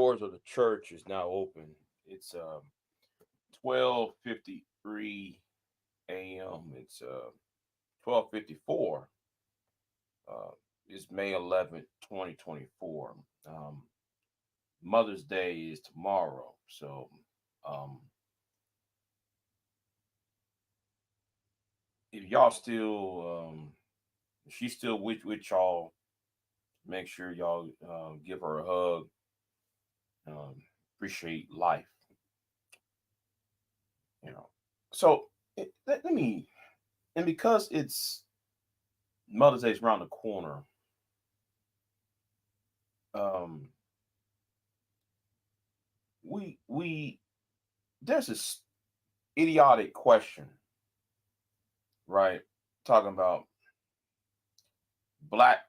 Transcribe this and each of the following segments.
doors of the church is now open. It's 12:53 a.m. It's 12:54. Uh, it's May 11th, 2024. Um, Mother's Day is tomorrow, so um, if y'all still, if she's still with y'all, make sure y'all give her a hug. Um, Appreciate life, you know. So let me, and because it's Mother's Day's around the corner, um, we there's this idiotic question, right? Talking about black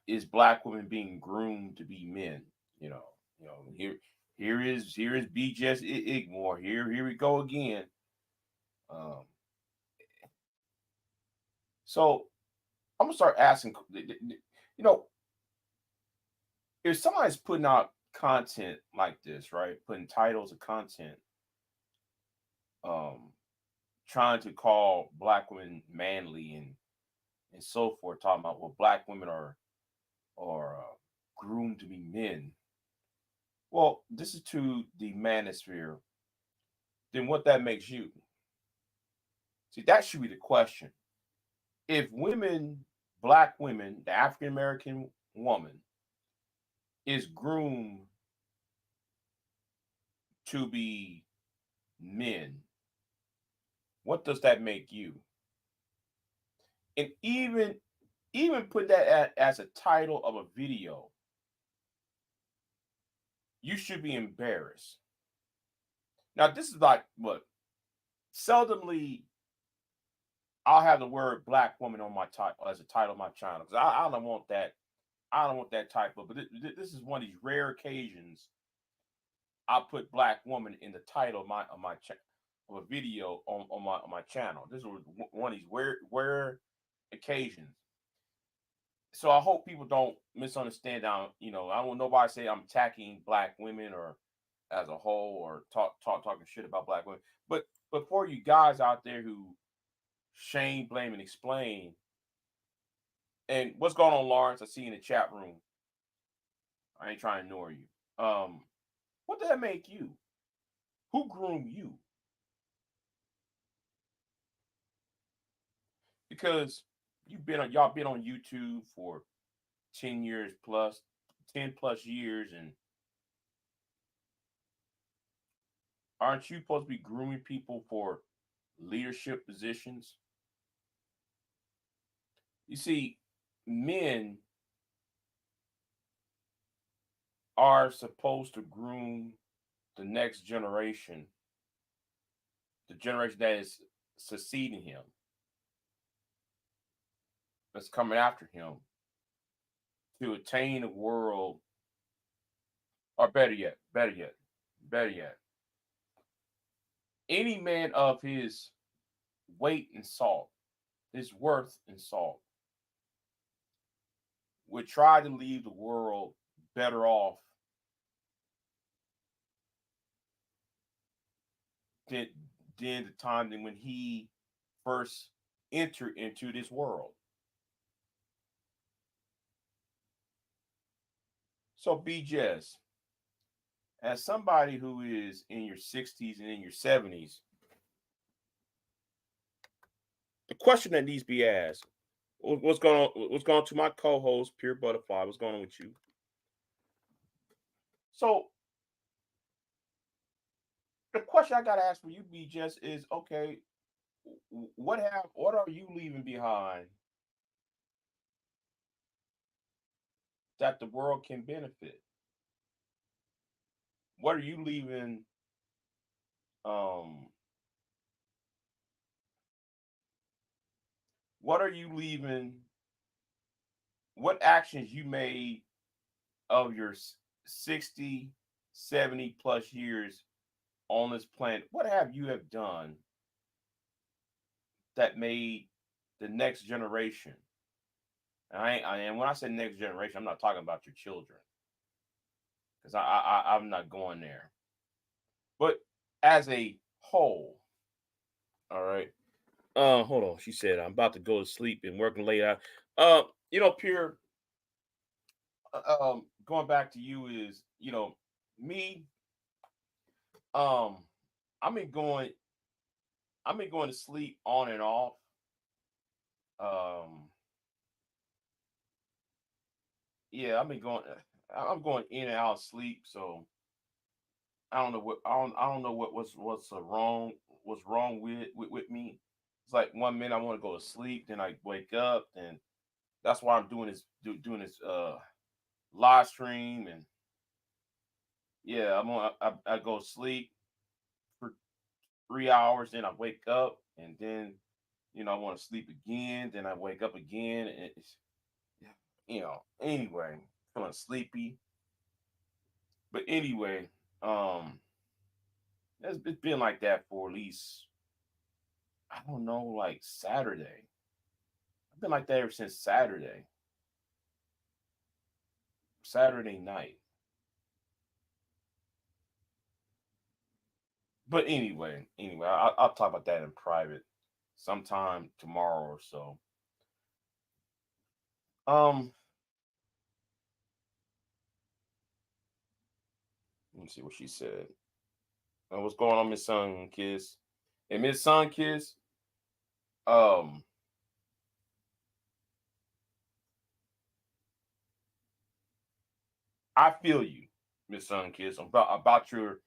women being groomed to be men. You know, here is BGS IGMOR. Here we go again. Um, so I'm gonna start asking. You know, if somebody's putting out content like this, right? Putting titles of content, um, trying to call black women manly and so forth, talking about well, black women are groomed to be men. Well, this is to the manosphere. Then what that makes you? See, that should be the question. If women, black women, the African American woman is groomed to be men, what does that make you? And even put that as a title of a video, you should be embarrassed. Now, this is like what seldomly I'll have the word black woman on my title as a title of my channel because I don't want that. I don't want that type of. But this is one of these rare occasions I put black woman in the title of a video on my channel. This was one of these rare occasions. So I hope people don't misunderstand. Now, I don't want nobody say I'm attacking black women or as a whole or talking shit about black women. But for you guys out there who shame, blame, and explain, and what's going on, Lawrence? I see you in the chat room. I ain't trying to ignore you. What did that make you? Who groomed you? Because y'all been on YouTube for 10 years plus, 10 plus years, and aren't you supposed to be grooming people for leadership positions? You see, men are supposed to groom the next generation, the generation that is succeeding him, that's coming after him, to attain a world, or better yet, any man of his weight in salt, his worth in salt, would try to leave the world better off than, than the time than when he first entered into this world. So, BJS, as somebody who is in your 60s and in your 70s, the question that needs to be asked, what's going on? What's going on to my co-host, Pure Butterfly? What's going on with you? So, the question I got to ask for you, BJS, is okay. What are you leaving behind that the world can benefit? What are you leaving? Um, what are you leaving? What actions you made of your 60, 70 plus years on this planet? What have you have done that made the next generation? And when I say next generation, I'm not talking about your children, because I'm not going there. But as a whole, all right. Hold on. She said I'm about to go to sleep and working late out. Pure. Going back to you is me. Um, I've been going. I've been going to sleep on and off. Um, yeah, I've been going. I'm going in and out of sleep. So I don't know what I don't know what's wrong with me. It's like one minute I want to go to sleep, then I wake up, and that's why I'm doing this live stream, and yeah, I go to sleep for 3 hours, then I wake up, and then I want to sleep again, then I wake up again, and it's anyway, feeling sleepy. But anyway, um, it's been like that for at least I don't know, like Saturday. I've been like that ever since Saturday night. But anyway, I'll talk about that in private sometime tomorrow or so. Um, let me see what she said. What's going on, Miss Sun Kiss? And Miss Sun Kiss, um, I feel you, Miss Sun Kiss, about your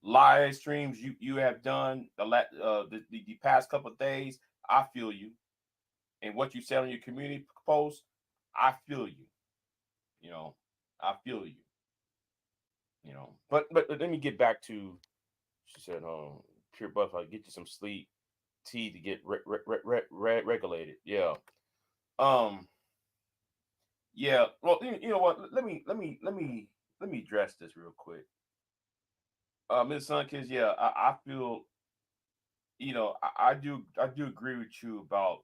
live streams you have done the past couple of days. I feel you, and what you said on your community post, I feel you. You know, I feel you. But let me get back to. She said, pure buff, I get you some sleep, tea to get regulated. Yeah. Um. Yeah. Well, you know what? Let me address this real quick. Miss Sunkins, yeah, I feel I do agree with you about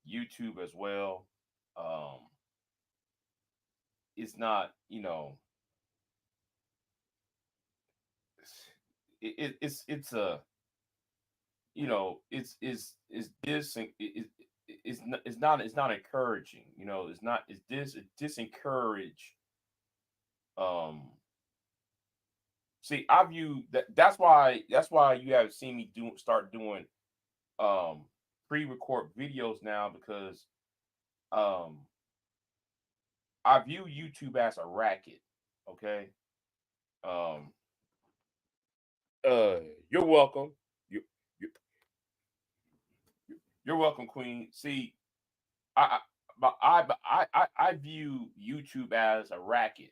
YouTube as well. Um, it's not it's a it's this it's not encouraging. It's disencourage. Um, see, I view that's why you have seen me start doing um pre-record videos now because um I view YouTube as a racket. Okay. Um. Uh. You're welcome. You. you you're welcome, Queen. See, I. I view YouTube as a racket.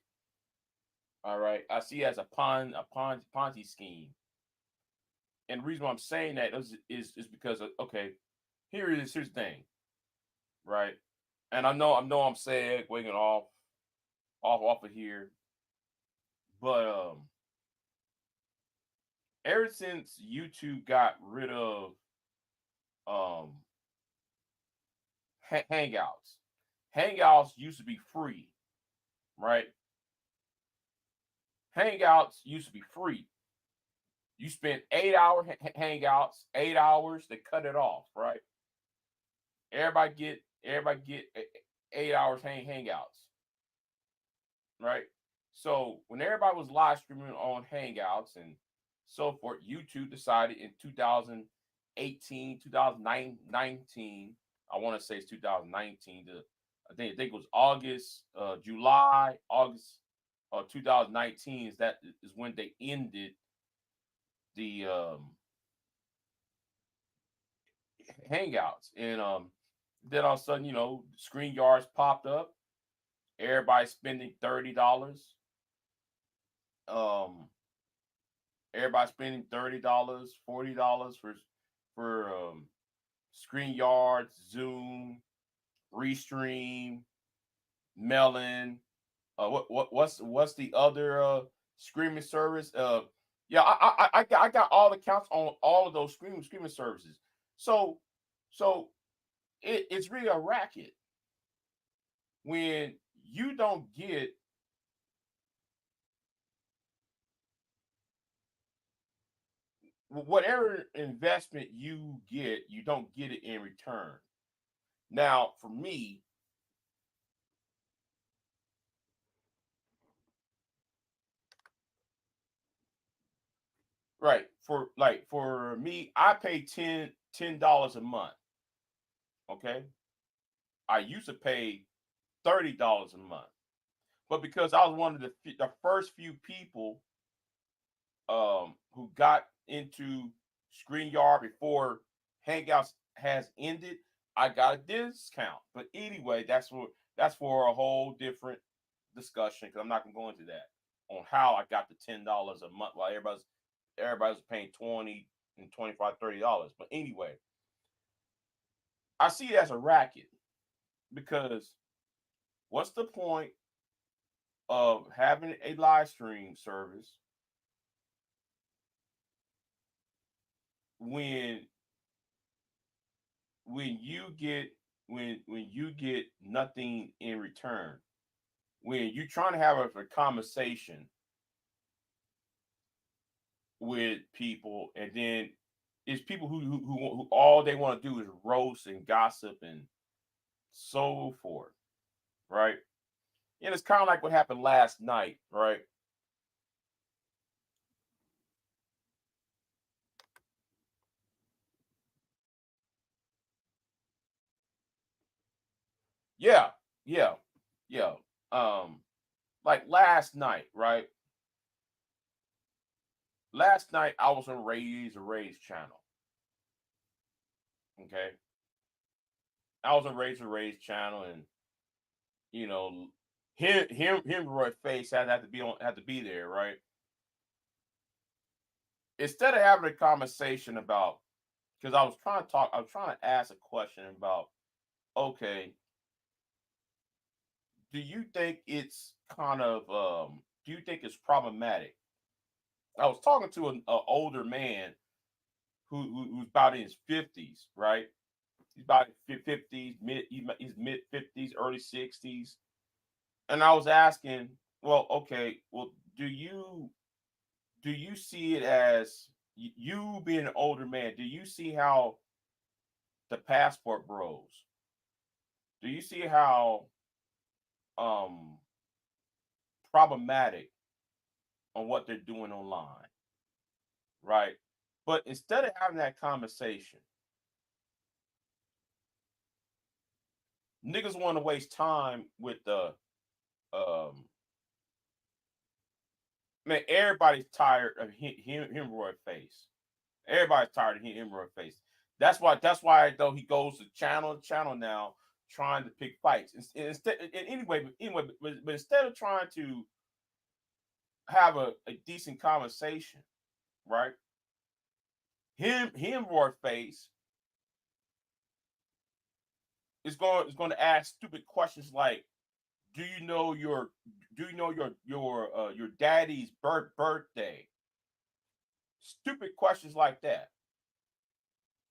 All right. I see it as a Ponzi scheme. And the reason why I'm saying that is because okay, here's the thing, right? And I know I'm saying waking off of here, but ever since YouTube got rid of um Hangouts. Hangouts used to be free, right? Hangouts used to be free. You spent 8 hour hangouts, 8 hours, they cut it off, right? Everybody get 8 hours hangouts, right? So when everybody was live streaming on Hangouts and so forth, YouTube decided in 2018, 2019, I want to say it's 2019, I think it was July, August of 2019 is when they ended the Hangouts. And then all of a sudden, Screen Yards popped up. Everybody spending $30. Um, Everybody spending $30, $40 for Screen Yards, Zoom, Restream, Melon. What's the other streaming service? Yeah, I got all the accounts on all of those streaming services. So it's really a racket when you don't get whatever investment you get, you don't get it in return. Now, for me, right, for me, I pay $10 a month. Okay. I used to pay $30 a month. But because I was one of the first few people who got into StreamYard before Hangouts has ended, I got a discount. But anyway, that's for a whole different discussion because I'm not gonna go into that on how I got the $10 a month while everybody's paying 20 and 25, $30. But anyway, I see it as a racket because what's the point of having a live stream service when when you get when you get nothing in return, when you're trying to have a conversation with people, and then it's people who all they want to do is roast and gossip and so forth, right? And it's kind of like what happened last night, right? Yeah, yeah, yeah. Um, like last night, right? Last night I was on Ray's channel. Okay, I was on Ray's channel, and you know, Roy Face had to be had to be there, right? Instead of having a conversation about, because I was trying to ask a question about, okay, do you think it's kind of do you think it's problematic? I was talking to an older man who's about in his 50s, right? He's about 50s, he's mid 50s, early 60s, and I was asking, well, okay, well, do you see it as you being an older man? Do you see how the passport bros? Do you see how um problematic on what they're doing online, right? But instead of having that conversation, niggas want to waste time with the um man. Everybody's tired of Roy Face. Everybody's tired of Roy Face. That's why though he goes to channel to channel now trying to pick fights. Instead, but instead of trying to have a decent conversation, right? Roy Face is going to ask stupid questions like, do you know your your daddy's birthday? Stupid questions like that.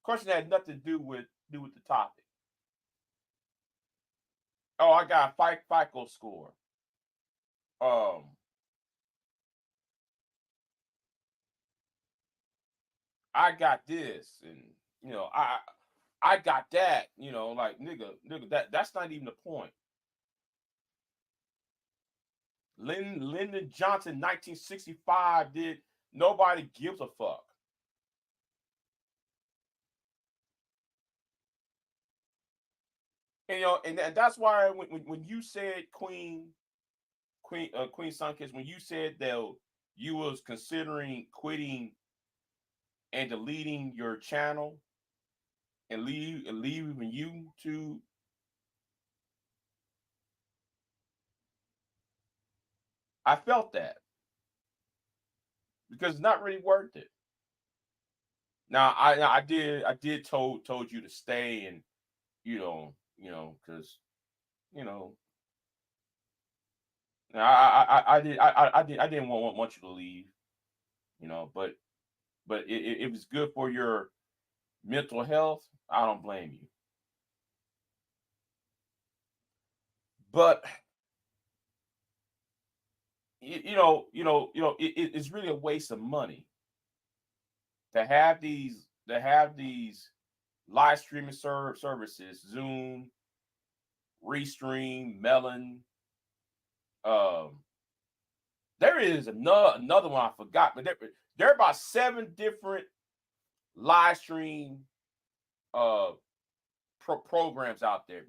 Question that had nothing to do with the topic. Oh, I got a FICO score. Um, I got this, and you know, I got that. Like nigga, that's not even the point. Lyndon Johnson, 1965, did nobody gives a fuck. And, and that's why when you said Queen Sunkist, when you said that you was considering quitting and deleting your channel and leaving you to, I felt that because it's not really worth it. Now I did told you to stay, and because you know I didn't want you to leave, but it was good for your mental health. I don't blame you. But it's really a waste of money to have these live streaming services, Zoom, Restream, Melon. Um, there is another one I forgot, but there are about 7 different live stream uh programs out there,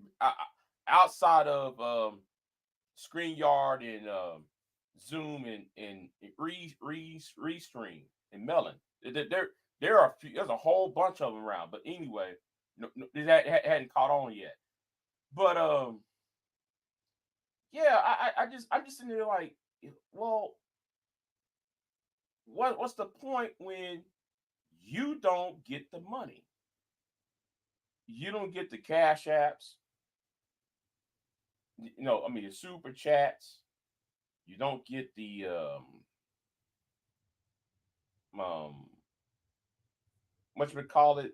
outside of StreamYard and Zoom and Restream and Melon. There are there's a whole bunch of them around, but anyway, that hadn't caught on yet. But yeah, I'm just sitting there like, well, what's the point when you don't get the money? You don't get the cash apps, I mean the super chats. You don't get the what you would call it,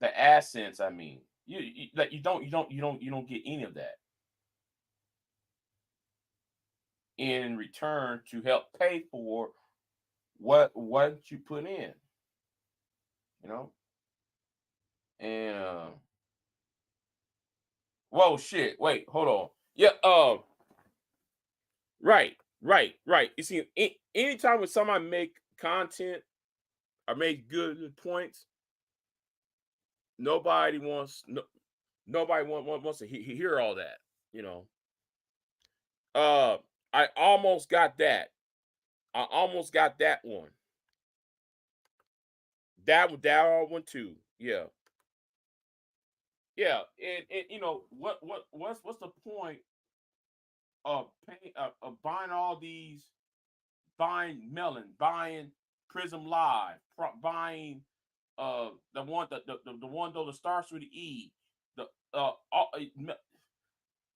the AdSense. I mean, like you don't get any of that in return to help pay for what you put in, you know. And whoa, shit, wait, hold on. Yeah, right. You see, anytime when somebody make content or make good points, nobody wants no, nobody wants to hear all that, you know. Uh, I almost got that. I almost got that one. That one too. Yeah, yeah. And what's the point of of buying all these, buying Melon, buying Prism Live, buying the one though that starts with the E. The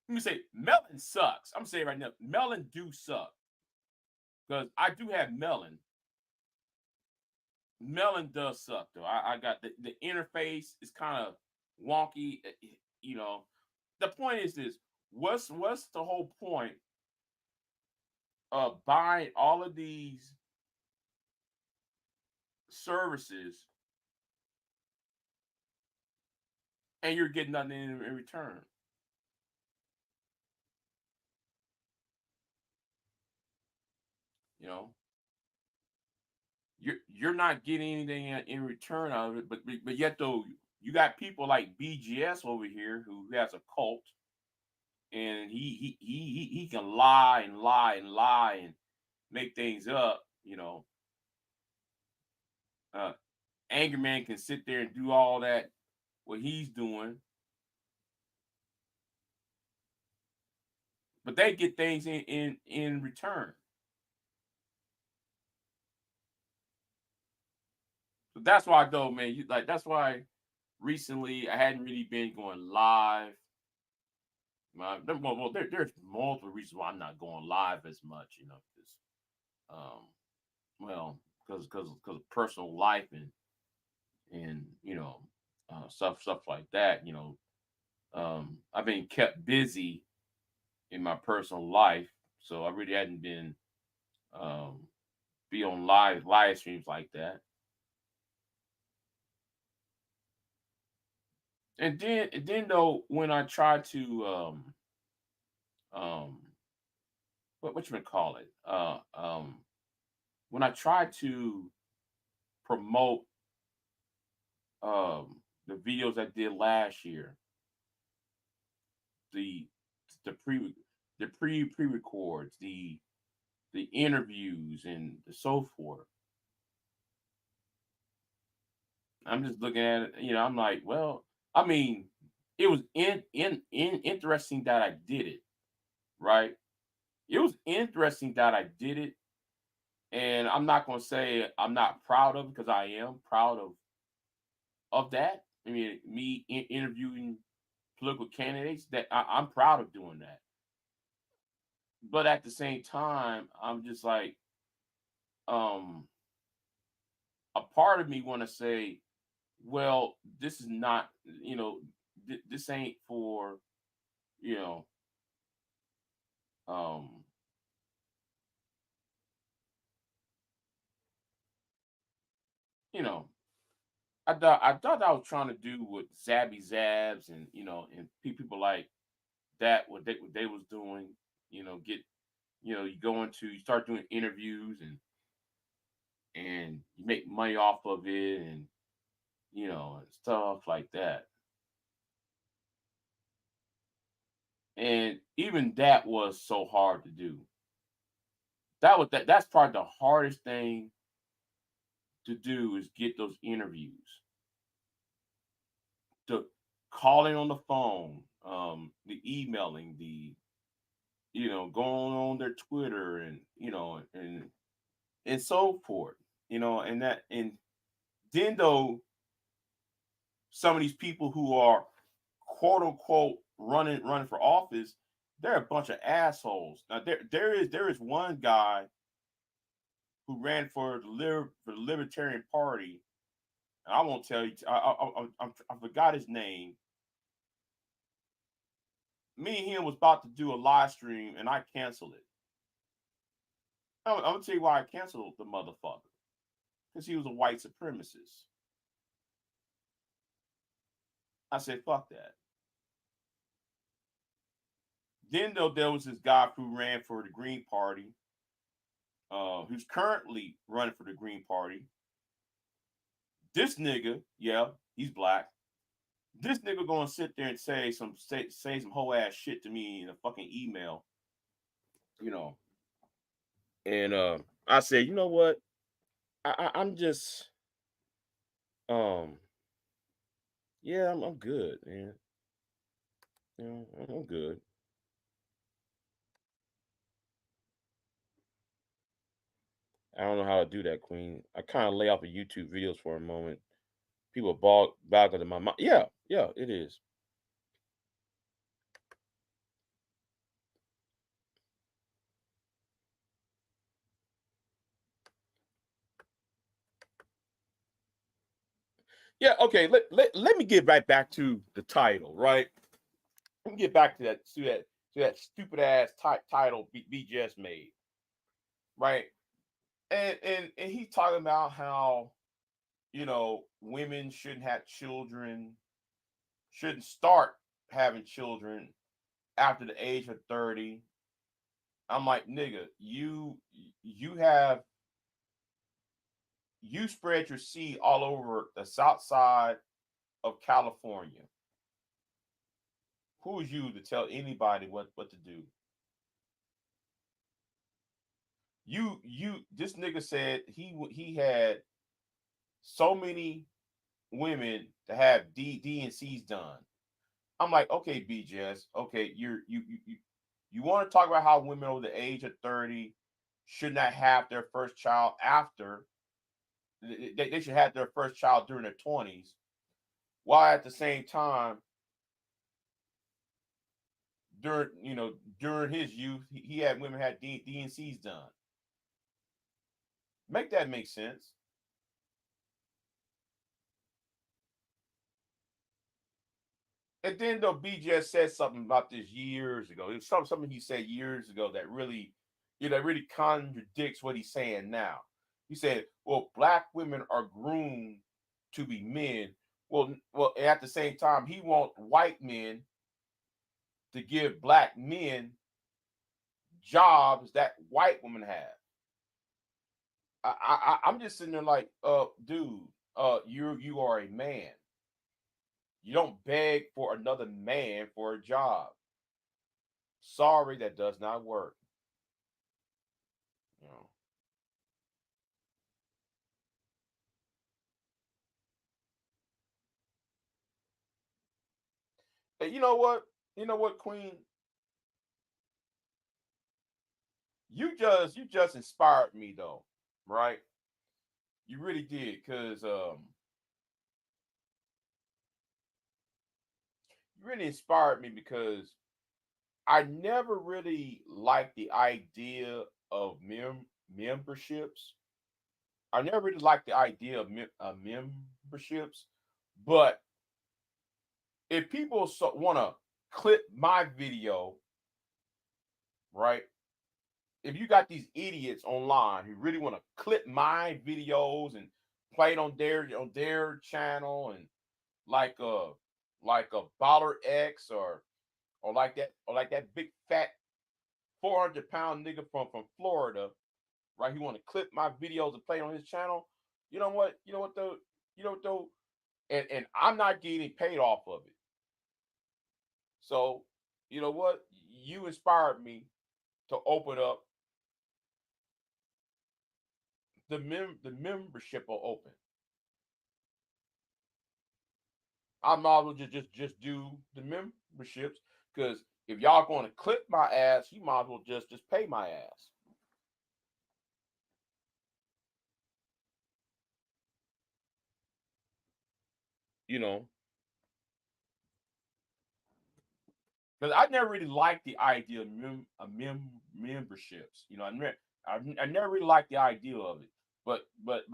let me say Melon sucks. I'm saying right now, Melon do suck because I do have Melon. Melon does suck though. I got the interface is kind of wonky. You know, the point is this: what's the whole point of buying all of these services and you're getting nothing in return? You know, you're not getting anything in return out of it, but yet though you got people like BGS over here who has a cult, and he can lie and lie and lie and make things up. Uh, Angry Man can sit there and do all that what he's doing, but they get things in return. So that's why though, man, that's why recently I hadn't really been going live. There's multiple reasons why I'm not going live as much, because um, well, because of personal life and stuff like that. I've been kept busy in my personal life, so I really hadn't been um, be on live streams like that. And then though, when I try to um what you gonna call it, when I try to promote the videos I did last year, the the pre-records, the interviews and so forth, I'm just looking at it, I'm like, well, I mean, it was in interesting that I did it, right? It was interesting that I did it, and I'm not gonna say I'm not proud of it because I am proud of that. I mean, me interviewing political candidates, that I'm proud of doing that. But at the same time, I'm just like, um, a part of me want to say, well, this is not, this ain't for, you know, um, you know, I thought I was trying to do what Zabby Zabs and and people like that what they was doing. Get you start doing interviews and you make money off of it and and stuff like that. And even that was so hard to do. That's probably the hardest thing to do is get those interviews. The calling on the phone, the emailing, the going on their Twitter and and so forth. And then though some of these people who are quote unquote running for office, they're a bunch of assholes. Now there is one guy who ran for the Libertarian Party, and I won't tell you. I forgot his name. Me and him was about to do a live stream, and I canceled it. I'm gonna tell you why I canceled the motherfucker, because he was a white supremacist. I said, fuck that. Then though there was this guy who ran for the Green Party, who's currently running for the Green Party. This nigga, yeah, he's black. This nigga gonna sit there and say some whole ass shit to me in a fucking email, you know. And I said, you know what? I'm just yeah, I'm good, man. I'm good. I don't know how to do that, Queen. I kind of lay off of YouTube videos for a moment. People boggle in my mind. Yeah, yeah, it is. Yeah, okay. Let me get right back to the title, right? Let me get back to that stupid ass title BGS made, right? And he's talking about how women shouldn't have children, shouldn't start having children after the age of 30. I'm like, nigga, you spread your seed all over the south side of California. Who is you to tell anybody what to do? This nigga said he had so many women to have D&Cs done. I'm like, okay, BJS, okay, you want to talk about how women over the age of 30 should not have their first child after they should have their first child during their 20s, while at the same time during his youth he had women had D&Cs done. Make that make sense. And then though BJ said something about this years ago. It was something he said years ago that really, really contradicts what he's saying now. He said, "Well, black women are groomed to be men." Well, at the same time, he wants white men to give black men jobs that white women have. I'm just sitting there like, dude, you are a man. You don't beg for another man for a job. Sorry, that does not work. You know. And you know what? You know what, Queen? You just inspired me though, right? You really did, cause you really inspired me because I never really liked the idea of memberships. I never really liked the idea of memberships, but if people want to clip my video, right? If you got these idiots online who really want to clip my videos and played on their channel, and like a Baller X, or like that big fat 400-pound nigga from Florida, right? He want to clip my videos and play on his channel. You know what? You know what though? You know what though? And I'm not getting paid off of it. So you know what? You inspired me to open up the membership will open. I might as well just do the memberships, because if y'all going to clip my ass, you might as well just pay my ass. You know, because I never really liked the idea of memberships. You know, I never really liked the idea of it, but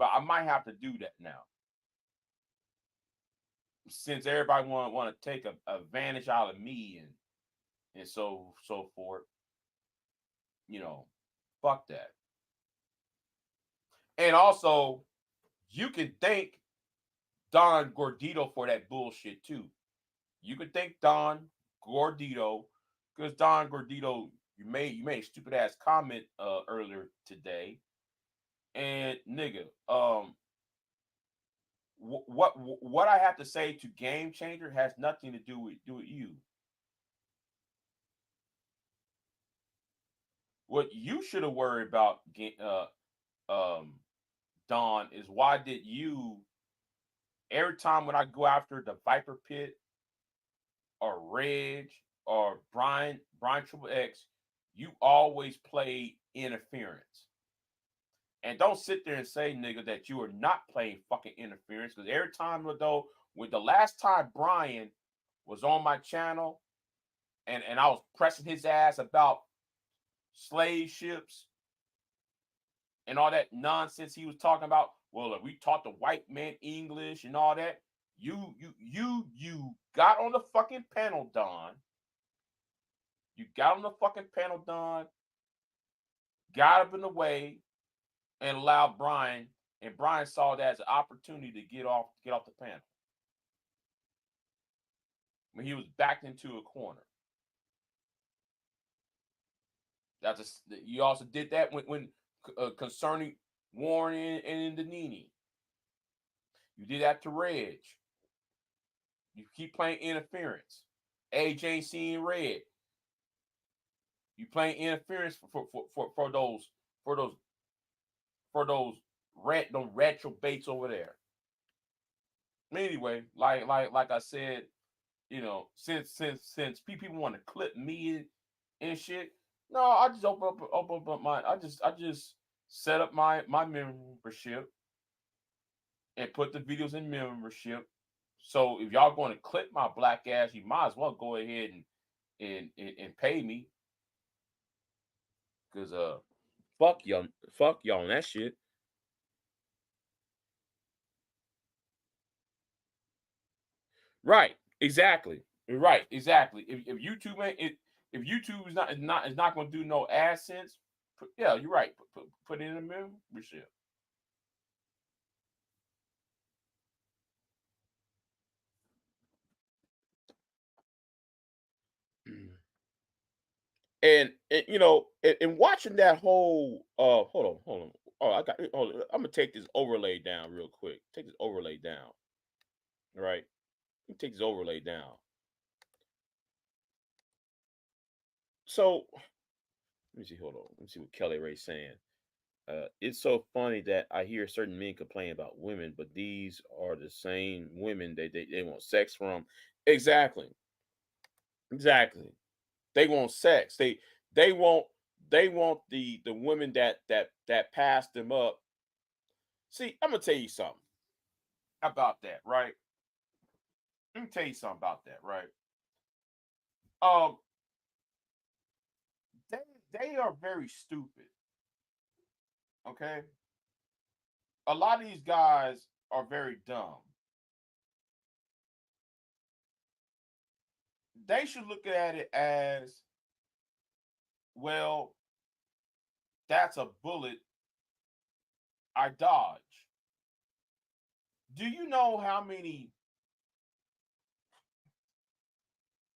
I might have to do that now, since everybody want to take a advantage out of me, and so forth. You know, fuck that. And also, you can thank Don Gordito for that bullshit too. You can thank Don Gordito, because Don Gordito, you made a stupid ass comment earlier today, and nigga, what I have to say to Game Changer has nothing to do with you. What you should have worried about, Don, is why did you, every time when I go after the Viper Pit or Reg or Brian Triple X, you always play interference. And don't sit there and say, nigga, that you are not playing fucking interference. Because every time, though, with the last time Brian was on my channel, and I was pressing his ass about slave ships and all that nonsense he was talking about. Well, we taught the white man English and all that. You got on the fucking panel, Don. You got on the fucking panel, Don. Got up in the way and allowed Brian, and Brian saw that as an opportunity to get off the panel. When he was backed into a corner. You also did that when concerning Warren and Danini. You did that to Reg. You keep playing interference. AJ seeing red. You playing interference for those retro baits over there. Anyway, like I said, you know, since people want to clip me and shit, no, I just open up my I just set up my membership and put the videos in membership. So if y'all going to clip my black ass, you might as well go ahead and pay me, because fuck y'all on that shit. Right, exactly. Right, exactly. If YouTube ain't it, if YouTube is not going to do no AdSense, yeah, you're right. Put it in a membership. And you know, and watching that whole hold on. Oh, I'm gonna take this overlay down real quick. Take this overlay down. All right. Let me take this overlay down. So let me see, hold on. Let me see what Kelly Ray's saying. It's so funny that I hear certain men complain about women, but these are the same women they want sex from. Exactly. Exactly. They want sex. They want the women that pass them up. See, I'm gonna tell you something about that, right? Let me tell you something about that, right? Um, they they are very stupid. Okay, a lot of these guys are very dumb. They should look at it as, well, that's a bullet I dodge. Do you know how many?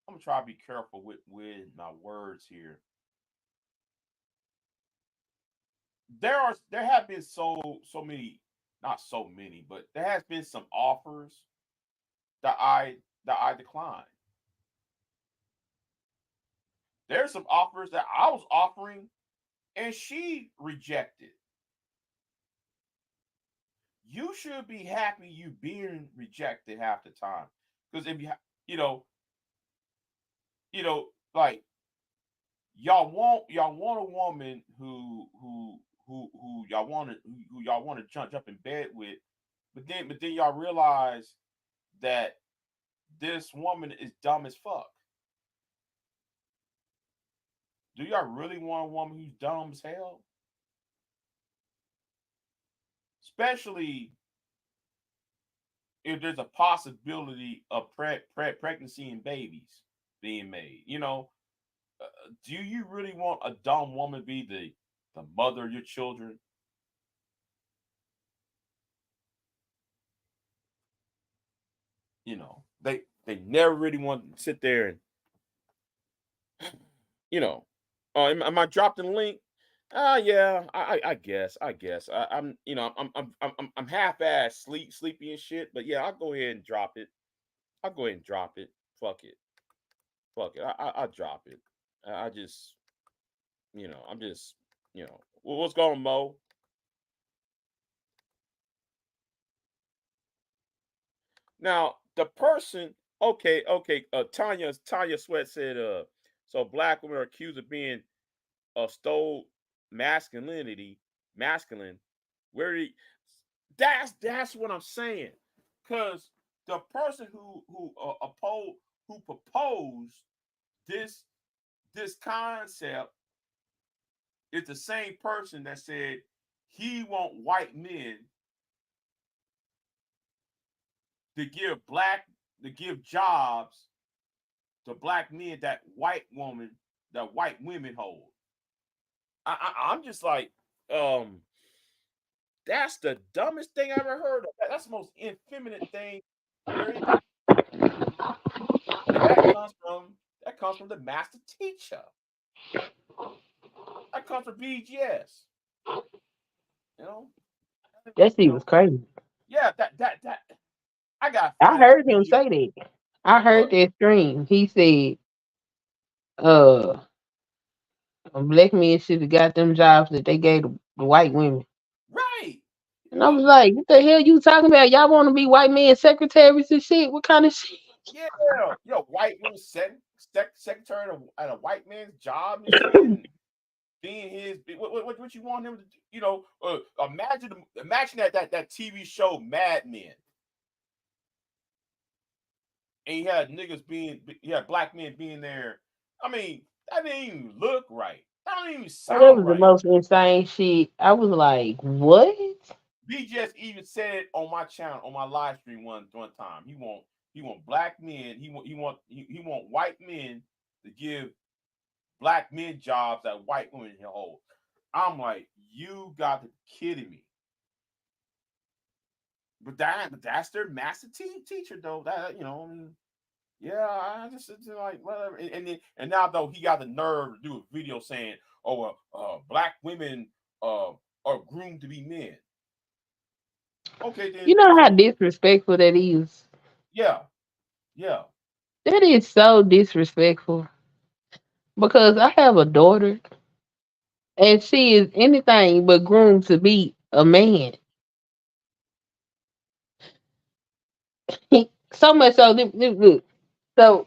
I'm gonna try to be careful with my words here. There have been so many, not so many, but there has been some offers that I declined. There's some offers that I was offering and she rejected. You should be happy you being rejected half the time. Because if you know, like y'all want a woman who y'all want to jump up in bed with, but then y'all realize that this woman is dumb as fuck. Do y'all really want a woman who's dumb as hell? Especially if there's a possibility of pregnancy and babies being made. Do you really want a dumb woman to be the mother of your children? They never really want to sit there and you know. Oh, am I dropped in the link? Yeah, I guess. I'm half-ass sleepy and shit, but yeah, I'll go ahead and drop it. I'll go ahead and drop it. Fuck it. Fuck it. I'll drop it. I just, I'm just, what's going on, Mo? Now, the person, okay. Tanya Sweat said, so black women are accused of being stole masculinity, masculine. Where he, that's what I'm saying, because the person who proposed this this concept is the same person that said he want white men to give jobs to black men that white women hold. I'm just like, um, that's the dumbest thing I ever heard of. That's the most effeminate thing. Period. And that comes from the master teacher. That comes from BGS. You know, That you shit know. was crazy. Yeah, that I gotta I find that heard him video. say that. I heard What? that stream. He said, uh, black men should have got them jobs that they gave the white women. Right. And I Yo, was like, what the hell you talking about? Y'all want to be white men secretaries and shit? What kind of shit? yeah. White woman secretary at a white man's job and shit, and being his what you want him to do? Imagine that TV show Mad Men, and he had black men being there. I mean, that didn't even look right. That don't even That sound was the right. most insane shit. I was like, what? BGS even said it on my channel on my live stream one time. He want black men. He want white men to give black men jobs that white women hold. I'm like, you got to be kidding me. But that's their master teacher though. Yeah, I just it's like whatever. And now though he got the nerve to do a video saying, "Oh, black women are groomed to be men." Okay, You then. know how So disrespectful that is? yeah, yeah, That is so disrespectful. Because I have a daughter and she is anything but groomed to be a man. So much so, look, so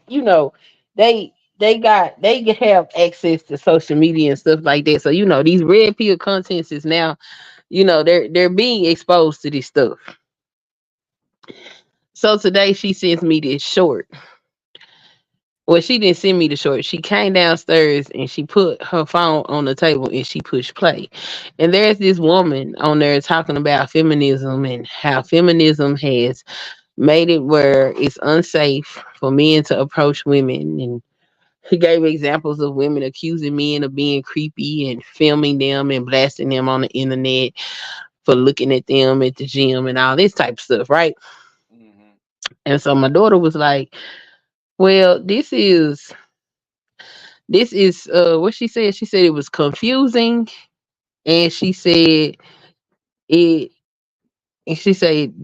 they have access to social media and stuff like that. So these red pill contents is now they're being exposed to this stuff. So today she sends me this short. Well, she didn't send me the short. She came downstairs and she put her phone on the table and she pushed play. And there's this woman on there talking about feminism and how feminism has made it where it's unsafe for men to approach women. And he gave examples of women accusing men of being creepy and filming them and blasting them on the internet. for looking at them at the gym and all this type of stuff, right? Mm-hmm. And so my daughter was like, well, this is what she said. She said it was confusing, and it she said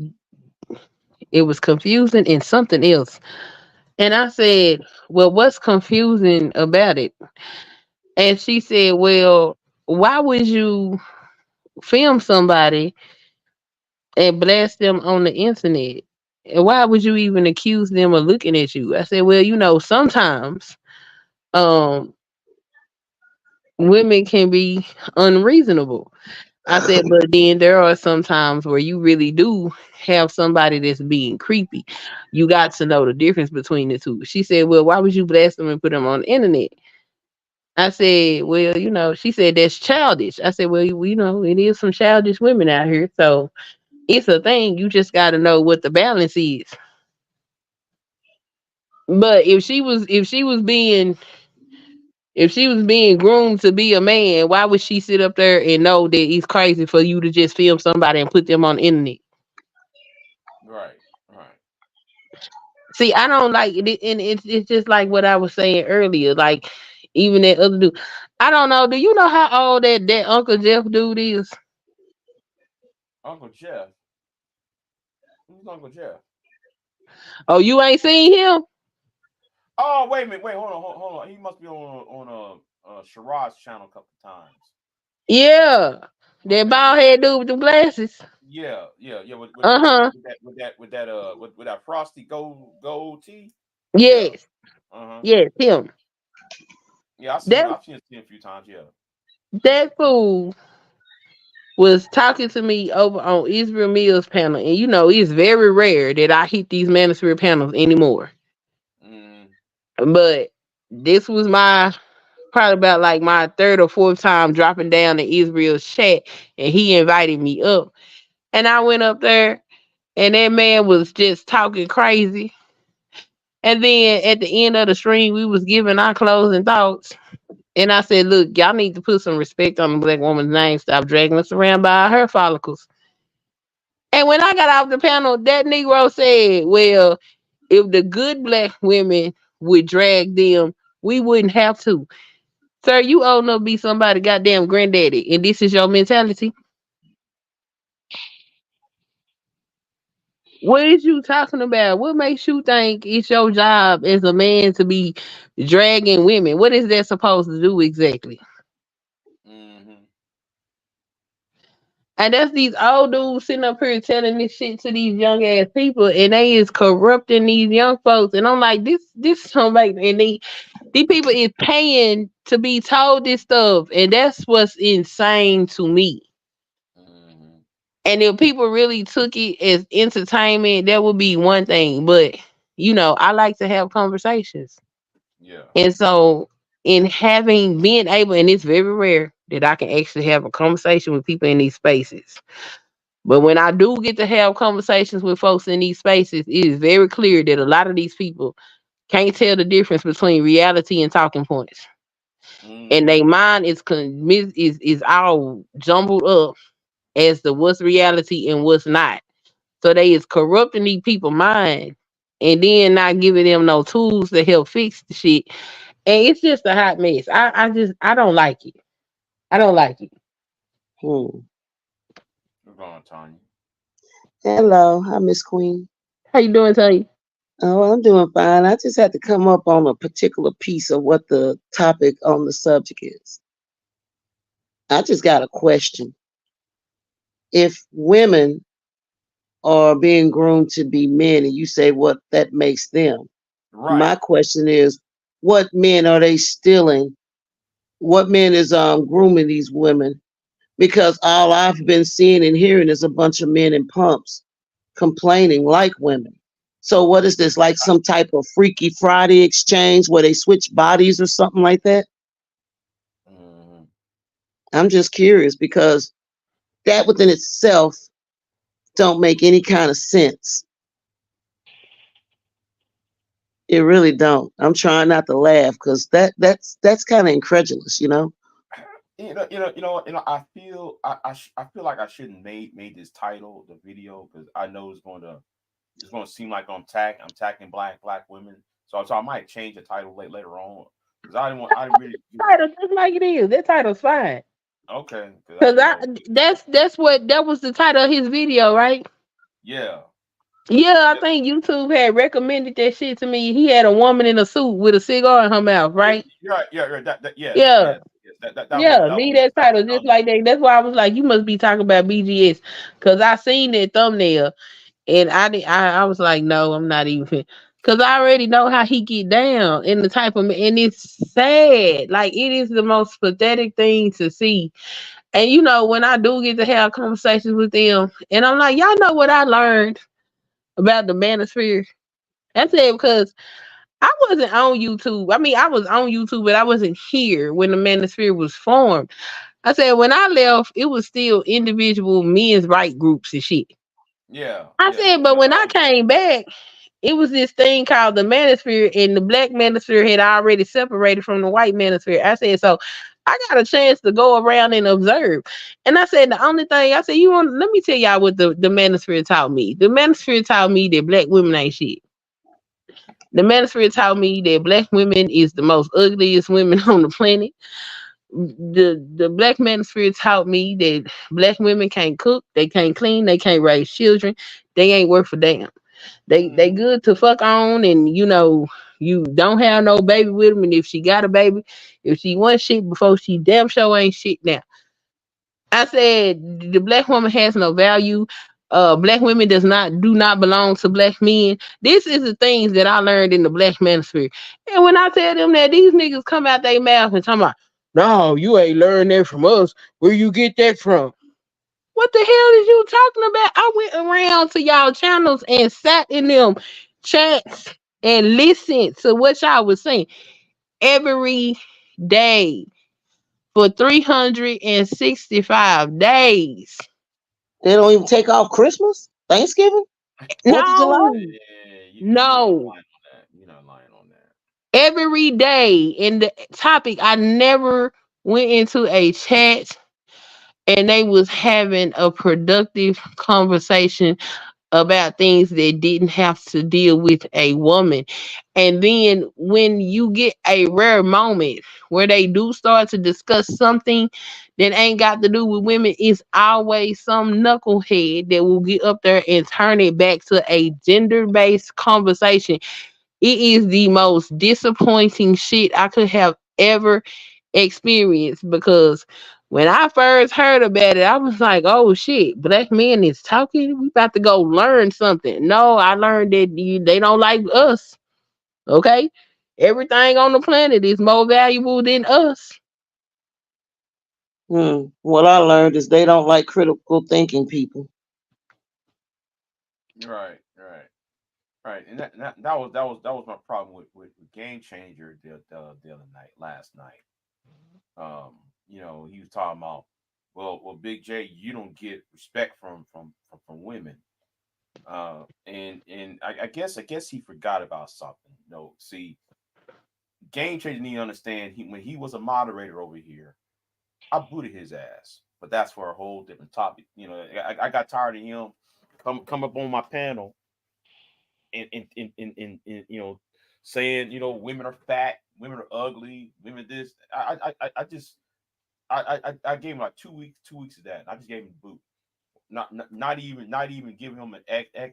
it was confusing and something else. And I said, well, what's confusing about it? And she said, well, why would you film somebody and blast them on the internet? And why would you even accuse them of looking at you? I said, well, sometimes um women can be unreasonable. I said, but then there are some times where you really do have somebody that's being creepy. You got to know the difference between the two. She said, well, why would you blast them and put them on the internet? I said, well, she said that's childish. I said, well, it is some childish women out here. So it's a thing. You just got to know what the balance is. But if she was being groomed to be a man, why would she sit up there and know that it's crazy for you to just film somebody and put them on the internet? Right. Right. See, I don't like it, and it's just like what I was saying earlier. Like even that other dude, I don't know. Do you know how old that Uncle Jeff dude is? Uncle Jeff. Who's Uncle Jeff? Oh, you ain't seen him? Oh, wait a minute. Wait, hold on. He must be on Shiraz's channel a couple times. Yeah, that Okay, bald yeah. head dude with the glasses. Yeah. With with Uh with, with, huh. with that with that with that with that frosty gold tee. Yeah. Yes, Uh-huh. yes, him. Yeah, That I've seen a few times, yeah. that fool was talking to me over on Israel Mills panel, and it's very rare that I hit these manosphere panels anymore. Mm, But this was my probably about like my third or fourth time dropping down in Israel's chat, and he invited me up, and I went up there, and that man was just talking crazy. And then at the end of the stream, we was giving our closing thoughts. And I said, look, y'all need to put some respect on the black woman's name. Stop dragging us around by our hair follicles. And when I got off the panel, that Negro said, well, if the good black women would drag them, we wouldn't have to. Sir, you old enough to be somebody goddamn granddaddy, and this is your mentality. What is you talking about? What makes you think it's your job as a man to be dragging women? What is that supposed to do exactly? mm-hmm. And that's these old dudes sitting up here telling this shit to these young ass people, and they is corrupting these young folks. And I'm like, this don't make, and these people is paying to be told this stuff, and that's what's insane to me. Mm-hmm. And if people really took it as entertainment, that would be one thing. But I like to have conversations. Yeah. And so in having being able, and it's very rare that I can actually have a conversation with people in these spaces. But when I do get to have conversations with folks in these spaces, it is very clear that a lot of these people can't tell the difference between reality and talking points. And Mm-hmm. their mind is all jumbled up as to what's reality and what's not. So they is corrupting these people' mind and then not giving them no tools to help fix the shit. And it's just a hot mess. I don't like it. I don't like it. Hmm. We're going, Tanya. Hello, hi Miss Queen. How you doing, Tony? Oh, I'm doing fine. I just had to come up on a particular piece of what the topic on the subject is. I just got a question. If women are being groomed to be men, and you say what that makes them, my Right. question is, what men are they stealing? What men is grooming these women? Because all I've been seeing and hearing is a bunch of men in pumps complaining like women. So what is this, like some type of Freaky Friday exchange where they switch bodies or something like that? Mm-hmm. I'm just curious because that within itself don't make any kind of sense. It really don't. I'm trying not to laugh because that's kind of incredulous, you know? I feel I feel like I shouldn't made this title the video because I know it's going to seem like I'm attacking black women. So I might change the title later on because I didn't really Title just like it is. That title's fine. okay because Cause that was the title of his video, right? yeah Yeah, I yeah think YouTube had recommended that shit to me. He had a woman in a suit with a cigar in her mouth, yeah right? yeah that yes Yeah. yes Yeah, that leave was that that was title just thumbnail. like that. That's why I was like, you must be talking about BGS, cause I seen that thumbnail and I was like, no, I'm not even, cause I already know how he get down in the type of, and it's sad. Like it is the most pathetic thing to see. And when I do get to have conversations with them, and I'm like, y'all know what I learned about the manosphere? I said because I wasn't on YouTube. I mean, I was on YouTube, but I wasn't here when the manosphere was formed. I said when I left, it was still individual men's right groups and shit. I said, but when I came back, it was this thing called the manosphere, and the black manosphere had already separated from the white manosphere. I said, so I got a chance to go around and observe. And I said, the only thing I said, let me tell y'all what the manosphere taught me. The manosphere taught me that black women ain't shit. The manosphere taught me that black women is the most ugliest women on the planet. The black manosphere taught me that black women can't cook, they can't clean, they can't raise children, they ain't worth a damn. They Mm-hmm. good to fuck on, and you don't have no baby with them, and if she got a baby, if she was shit before, she damn sure ain't shit now. I said the black woman has no value. Black women do not belong to black men. This is the things that I learned in the black manosphere. And when I tell them that, these niggas come out their mouth and talking about, no, you ain't learned that from us. Where you get that from? What the hell is you talking about? I went around to y'all channels and sat in them chats and listened to what y'all was saying every day for 365 days. They don't even take off Christmas, Thanksgiving, 4th of July. No, Yeah, you're not no. lying on that. You're not lying on that. Every day in the topic, I never went into a chat and they was having a productive conversation about things that didn't have to deal with a woman. And then when you get a rare moment where they do start to discuss something that ain't got to do with women, it's always some knucklehead that will get up there and turn it back to a gender based conversation. It is the most disappointing shit I could have ever experienced because when I first heard about it, I was like, oh shit, black men is talking. We about to go learn something. No, I learned that they don't like us. Okay? Everything on the planet is more valuable than us. What I learned is they don't like critical thinking people. Right. Right, and that was my problem with Game Changer the other night, last night. He was talking about, well, Big J, you don't get respect from women. And I guess he forgot about something. No, see, Game Changer need to understand when he was a moderator over here, I booted his ass. But that's for a whole different topic. I got tired of him come up on my panel and saying women are fat, women are ugly, women this. I just I gave him like 2 weeks of that. And I just gave him the boot. Not even giving him an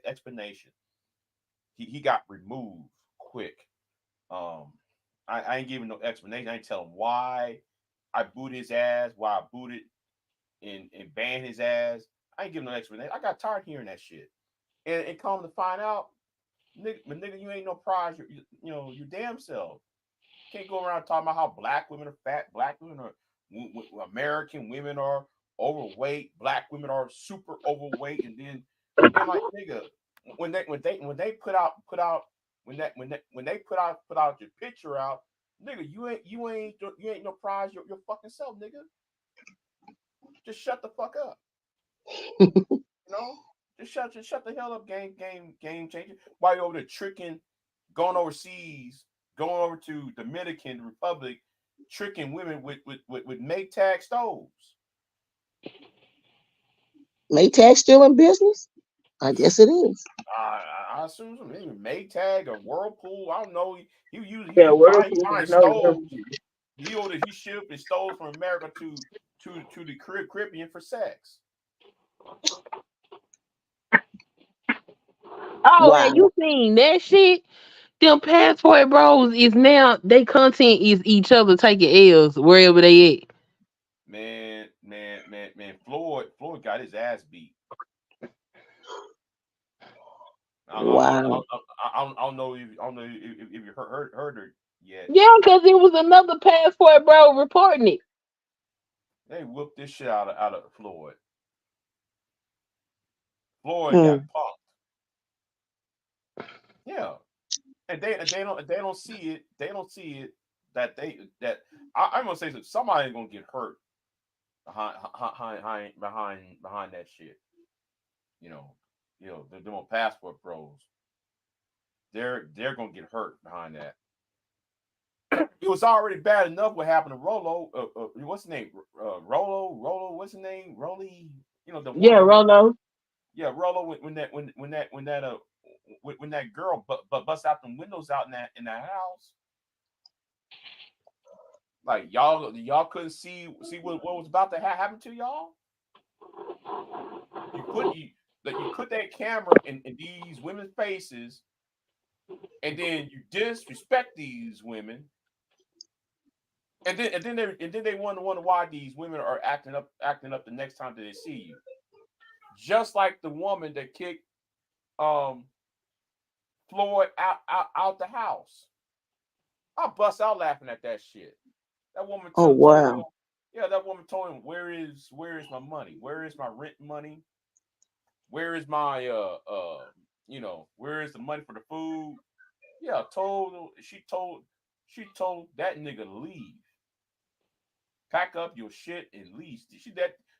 explanation. He got removed quick. Um, I ain't giving no explanation. I ain't tell him why I booted his ass, why I booted and banned his ass. I ain't giving no explanation. I got tired of hearing that shit. And come to find out, nigga, you ain't no prize. Your damn self. Can't go around talking about how black women are fat, black women are American women are overweight, black women are super overweight, and like nigga, when they put out when they put out your picture out, nigga, you ain't no prize your fucking self, nigga. Just shut the fuck up, you know. Just shut the hell up, game changer. Why you over there tricking, going overseas, going over to Dominican Republic tricking women with Maytag stoves. Maytag still in business? I guess it is. I assume so. Maybe Maytag or Whirlpool. I don't know. Yeah, He Whirlpool. buying No, stoves. He shipped his stoves from America to the Caribbean for sex. oh, Wow. have you seen that shit? Them passport bros is now they content is each other taking L's wherever they at. Man. Floyd got his ass beat. Wow. I don't know if you heard her yet. Yeah, because it was another passport bro reporting it. They whooped this shit out of Floyd. Floyd got Hmm. punked. Yeah, and they don't see it. They don't see it that I'm gonna say that somebody's gonna get hurt behind that shit. You know, the more passport bros. They're gonna get hurt behind that. It was already bad enough what happened to Rolo. What's his name? Rolo. What's his name? Rolly. The Yeah, woman. Rolo. Yeah, Rolo. When that girl bust out the windows out in that house. Like y'all couldn't see what was about to happen to y'all. You put that camera in these women's faces, and then you disrespect these women, and then they wonder why these women are acting up the next time that they see you. Just like the woman that kicked um Floyd out the house. I bust out laughing at that shit. That woman Oh, told him, wow. yeah, that woman told him, where is my money? Where is my rent money? Where is my where is the money for the food? Yeah, she told that nigga to leave. Pack up your shit and leave.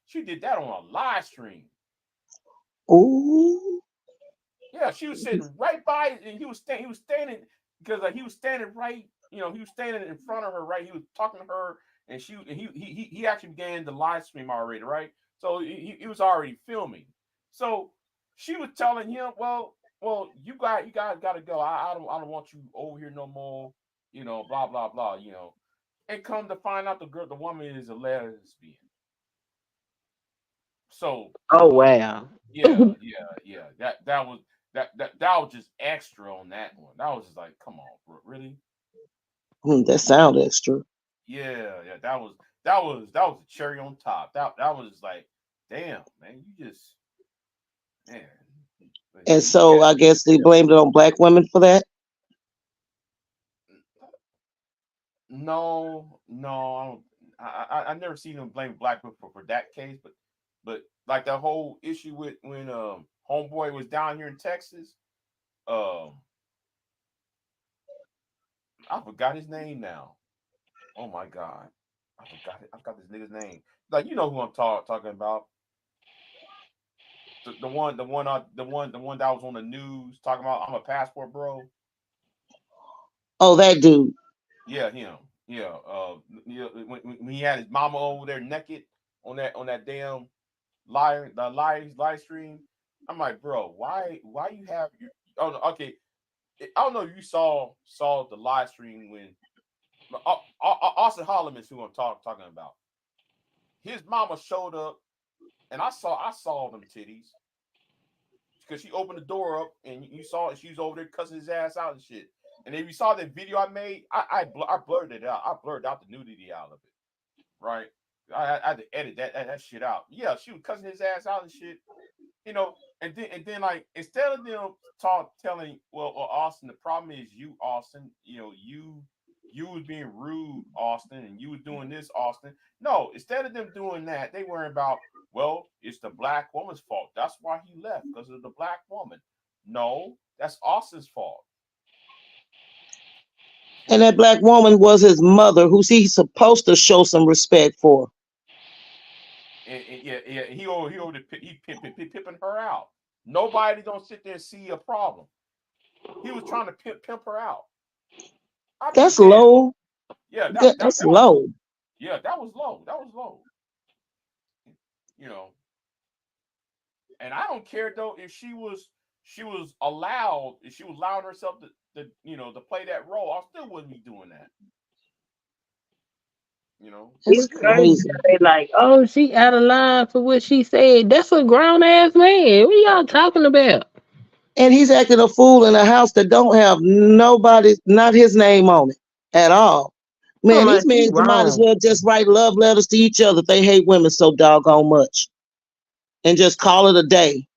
She did that on a live stream. Ooh. Yeah, she was sitting right by, and he was standing because he was standing right, he was standing in front of her, right? He was talking to her, and he actually began the live stream already, right? So he was already filming. So she was telling him, well, you guys got to go. I don't want you over here no more. Blah blah blah. And come to find out, the woman is a lesbian. So Oh wow. yeah. That was just extra on that one. That was just like, come on, bro, really? That sounds extra. Yeah. That was the cherry on top. That was like, damn, man, you just man, And you so got I guess they blamed it on black women for that. no. I don't. I never seen them blame black people for that case, but like that whole issue with when homeboy was down here in Texas. Um, I forgot his name now. Oh my god, I forgot it. I forgot this nigga's name. Like, you know who I'm talking about. The one that was on the news talking about, I'm a passport bro. Oh, that dude. Yeah, him. Yeah. When he had his mama over there naked on that damn live stream. I'm like, bro, why you have your, oh no, okay. I don't know if you saw the live stream when Austin Holloman is who I'm talking about. His mama showed up, and I saw them titties because she opened the door up, and you saw it. She was over there cussing his ass out and shit. And if you saw that video I made, I blurred it out. I blurred out the nudity out of it. Right? I had to edit that shit out. Yeah, she was cussing his ass out and shit. And then like, instead of them telling, well, Austin, the problem is you, Austin. You was being rude, Austin, and you was doing this, Austin. No, instead of them doing that, they worry about, well, it's the black woman's fault. That's why he left, because of the black woman. No, that's Austin's fault. And that black woman was his mother, who's he supposed to show some respect for. And yeah, he pimping her out. Nobody don't sit there and see a problem. He was trying to pimp her out. I mean, That's damn. low. Yeah, that That's that was low. yeah, that was low. That was low. You know, and I don't care though if she was allowing herself to play that role. I still wouldn't be doing that. You know. It's It's crazy. crazy. They like, oh, she out of line for what she said. That's a grown ass man. What y'all talking about? And he's acting a fool in a house that don't have nobody, not his name on it at all. How Man, these much men you might as wrong? well just write love letters to each other if they hate women so doggone much and just call it a day.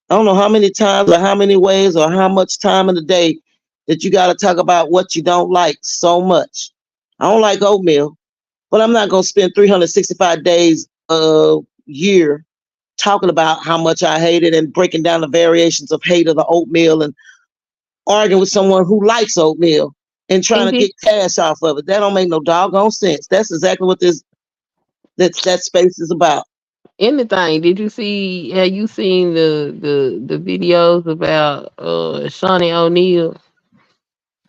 I don't know how many times or how many ways or how much time in the day that you got to talk about what you don't like so much. I don't like oatmeal, but I'm not going to spend 365 days a year talking about how much I hate it and breaking down the variations of hate of the oatmeal and arguing with someone who likes oatmeal and trying And to did get cash off of it. That don't make no doggone sense. That's exactly what that space is about. anything? Did you see? Have you seen the videos about Shawnee O'Neal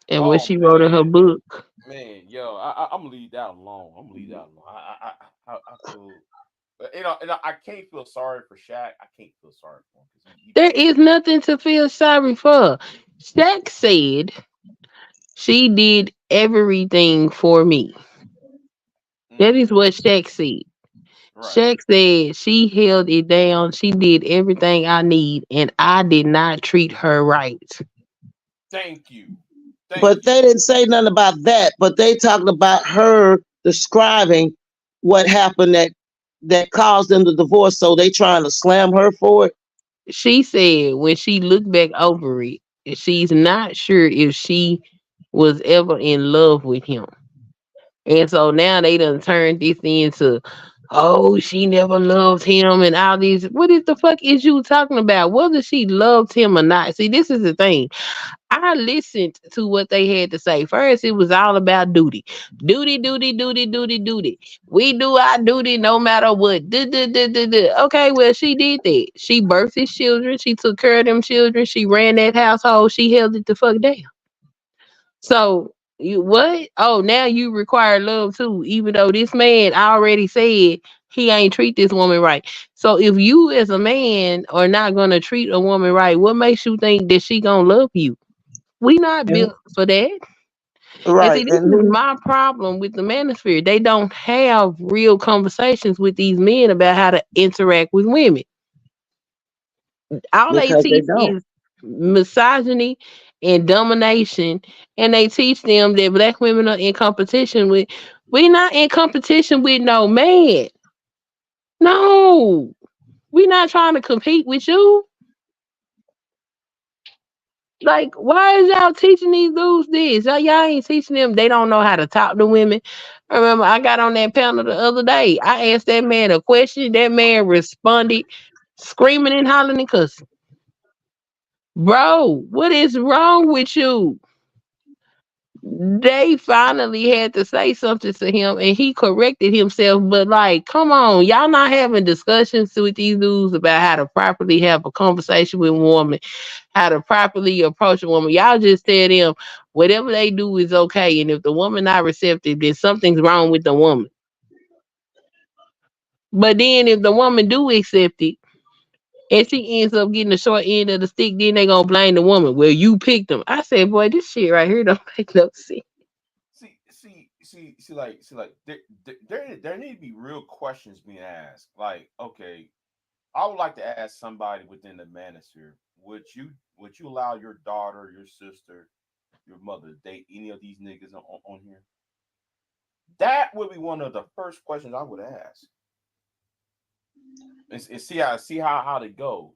and what Oh she wrote in her man, book? man, yo, I'm gonna leave that alone. I'm gonna leave that alone. I feel, and I can't feel sorry for Shaq. I can't feel sorry for him because he There put so is much. nothing to feel sorry for. Shaq said she did everything for me. That is Mm-hmm. what Shaq said. Right. Shaq said she held it down. She did everything I need, and I did not treat her right. Thank you. Thank But you. they didn't say nothing about that. But they talked about her describing what happened that caused them to divorce. So they trying to slam her for it. She said when she looked back over it, she's not sure if she was ever in love with him. And so now they done turned this into, oh, she never loved him and all these. What is the fuck is you talking about? Whether she loved him or not. See, this is the thing. I listened to what they had to say. First, it was all about duty. Duty, duty, duty, duty, duty. We do our duty no matter what. Okay, well, she did that. She birthed his children. She took care of them children. She ran that household. She held it the fuck down. So, you what? Oh, now you require love too, even though this man already said he ain't treat this woman right. So if you as a man are not gonna treat a woman right, what makes you think that she gonna love you? We not And, built for that. And right. see, this And is who my problem with the manosphere. They don't have real conversations with these men about how to interact with women. All they because they teach don't. is misogyny and domination, and they teach them that black women are in competition with. We not in competition with no man. No, we not trying to compete with you. Like, why is y'all teaching these dudes this? Y'all ain't teaching them. They don't know how to talk to women. I remember I got on that panel the other day. I asked that man a question. That man responded, screaming and hollering and cussing. Bro, what is wrong with you? They finally had to say something to him and he corrected himself. But like, come on, y'all not having discussions with these dudes about how to properly have a conversation with a woman, how to properly approach a woman. Y'all just tell them whatever they do is okay. And if the woman not receptive, then something's wrong with the woman. But then if the woman do accept it and she ends up getting the short end of the stick, then they gonna blame the woman. Well, you picked them. I said, boy, this shit right here don't make no sense. Like there need to be real questions being asked. Like, okay, I would like to ask somebody within the manosphere, would you allow your daughter, your sister, your mother to date any of these niggas on here? That would be one of the first questions I would ask. And see how it goes.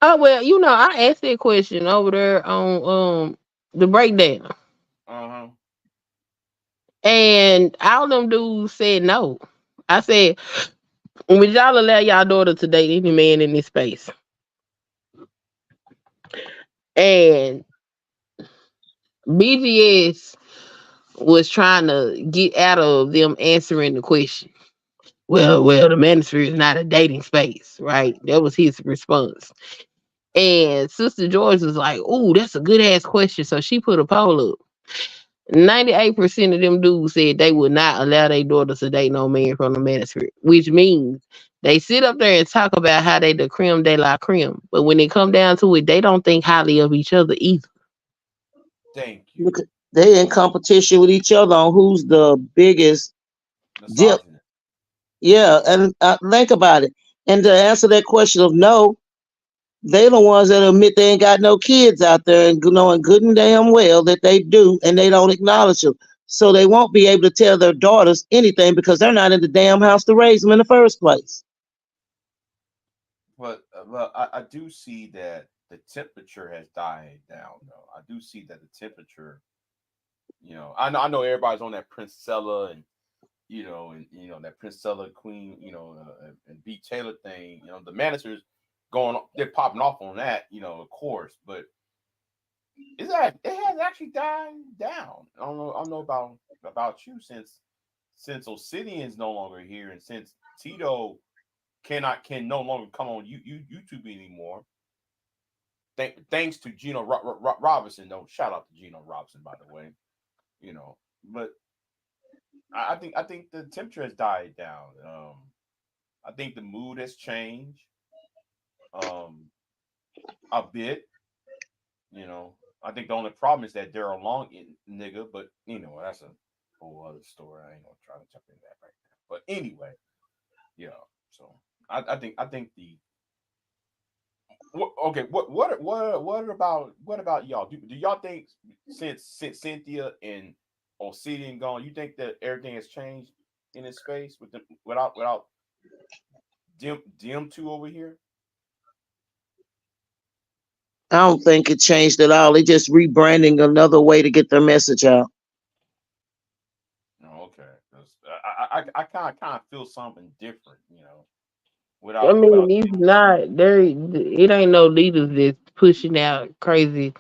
Oh well, I asked that question over there on the breakdown, Uh-huh. and all them dudes said no. I said, would y'all allow y'all daughter to date any man in this space? And BGS was trying to get out of them answering the question. Well, the manosphere is not a dating space, right? That was his response. And Sister George was like, "Ooh, that's a good ass question." So she put a poll up. 98% of them dudes said they would not allow their daughters to date no man from the manosphere, which means they sit up there and talk about how they the creme de la creme, but when it come down to it, they don't think highly of each other either. Thank you. Look, they in competition with each other on who's the biggest dip. Misogynist. Yeah, and think about it. And to answer that question of no, they the ones that admit they ain't got no kids out there and knowing good and damn well that they do, and they don't acknowledge them. So they won't be able to tell their daughters anything because they're not in the damn house to raise them in the first place. But well, I do see that the temperature has died down, though. I do see that the temperature, I know everybody's on that Princella and that Princella Queen, and B Taylor thing. The managers they're popping off on that, of course. But it has actually died down. I don't know about you since Obsidian's no longer here and since Tito can no longer come on YouTube anymore. Thanks to Gino Robinson, though. Shout out to Gino Robinson, by the way. But I think the temperature has died down. I think the mood has changed a bit. I think the only problem is that Daryl Long nigga, but that's a whole other story. I ain't gonna try to jump in that right now. But anyway, yeah. So I think the okay. What about y'all? Do y'all think since Cynthia and Obsidian gone, you think that everything has changed in his space without them two over here? I don't think it changed at all. They just rebranding another way to get their message out. Oh, okay. 'Cause I kind of feel something different, I mean, without it's them two. not there. It ain't no leaders that's pushing out crazy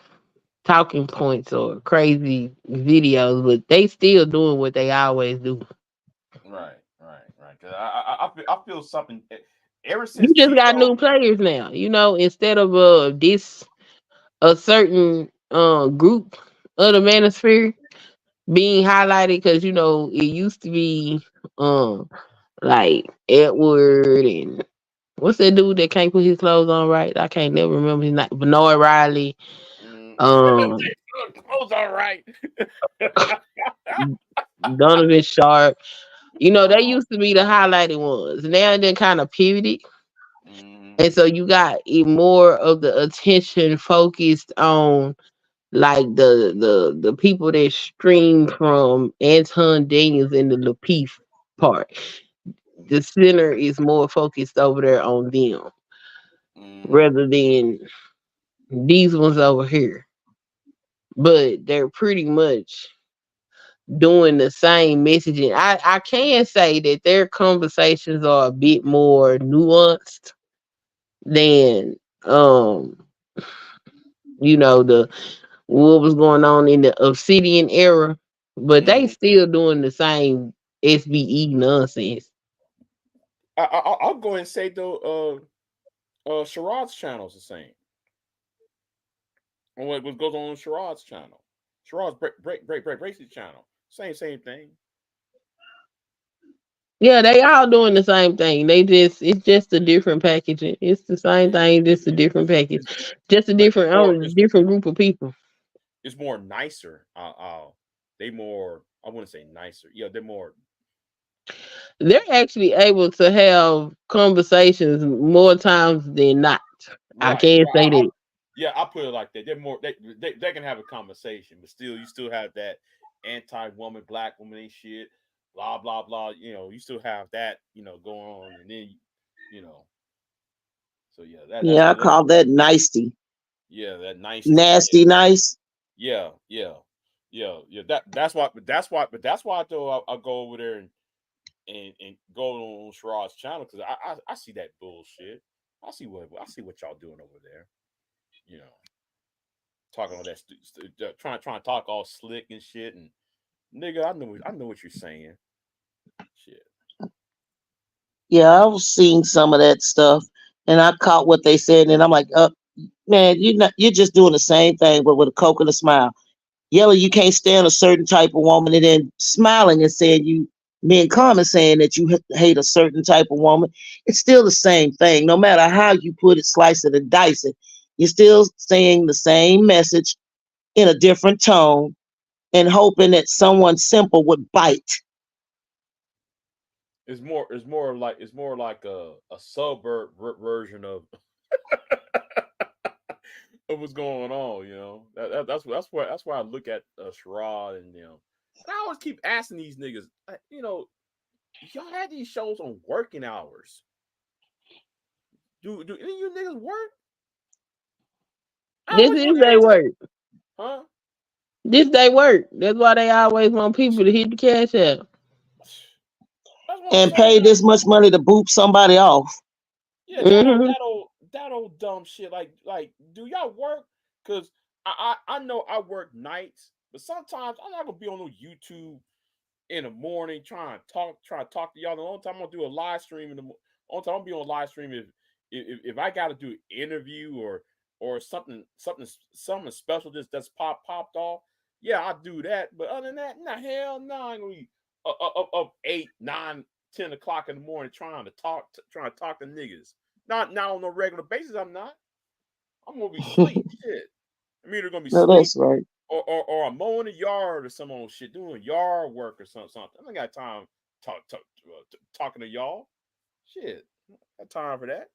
talking points or crazy videos, but they still doing what they always do. Right, right, right. 'Cause I feel something ever You since just got new Tito. players now. Instead of this a certain group of the manosphere being highlighted, because it used to be um like Edward and what's that dude that can't put his clothes on right? I can't never remember his name. Benoit Riley, um, Clothes all right. Donovan Sharp. They Oh. used to be the highlighted ones. Now they kind of pivoted. Mm, And so you got more of the attention focused on like the people that stream from Anton Daniels and the Lapeef part. The center is more focused over there on them mm, rather than these ones over here. But they're pretty much doing the same messaging. I can say that their conversations are a bit more nuanced than the what was going on in the Obsidian era, but they mm. still doing the same SBE nonsense. I'll go and say though, Sherrod's channel is the same. And what goes on Sherrod's channel, Sherrod's break Racy's channel, same thing. Yeah, they all doing the same thing. It's just a different packaging. It's the same thing, just a different package, It's just a but it's different more it's different group of people. it's more nicer. They more. I wouldn't say nicer. Yeah, they're more. They're actually able to have conversations more times than not. I Right, can't right. say that. Yeah, I put it like that. They're more. They can have a conversation, but you still have that anti-woman, black woman and shit. Blah blah blah. You still have that. Going on, and then you know. So yeah, that's Yeah, I what call that nicety. yeah, that nicety. Nasty nice. Yeah, yeah, yeah. That's why though I'll go over there and go on Sherrod's channel because I see that bullshit. I see what y'all doing over there. You know, talking all that trying to talk all slick and shit and nigga. I know what you're saying. Shit. Yeah, I was seeing some of that stuff, and I caught what they said, and I'm like, man, you're just doing the same thing, but with a coke and a smile. yelling you can't stand a certain type of woman, and then smiling and saying you men comment saying that you hate a certain type of woman. It's still the same thing. No matter how you put it, slice it and dice it, you're still saying the same message in a different tone and hoping that someone simple would bite. It's more like a suburb version of what's going on. You know, that's why I look at Sherrod and and I always keep asking these niggas, y'all had these shows on working hours. Do any of you niggas work? I This always is want to they ask, work. huh? This they work. That's why they always want people to hit the cash out. That's what I'm And saying. pay Like, this much money to boop somebody off. yeah, Hmm. that old dumb shit. Like, do y'all work? Cause I know I work nights, but sometimes I'm not gonna be on no YouTube in the morning trying to talk to y'all. The only time I'm gonna do a live stream only time I'm gonna be on live stream if I gotta do an interview or something special that's popped off. Yeah, I do that. But other than that, nah, hell no, I ain't gonna be up 8, 9, 10 o'clock in the morning trying to talk to niggas. Not on a regular basis. I'm not. I'm gonna be sleep. Shit. I'm either gonna be No, sleep that's right. or I'm mowing the yard or some old shit, doing yard work or something. I don't got time talking to y'all. Shit, I got time for that.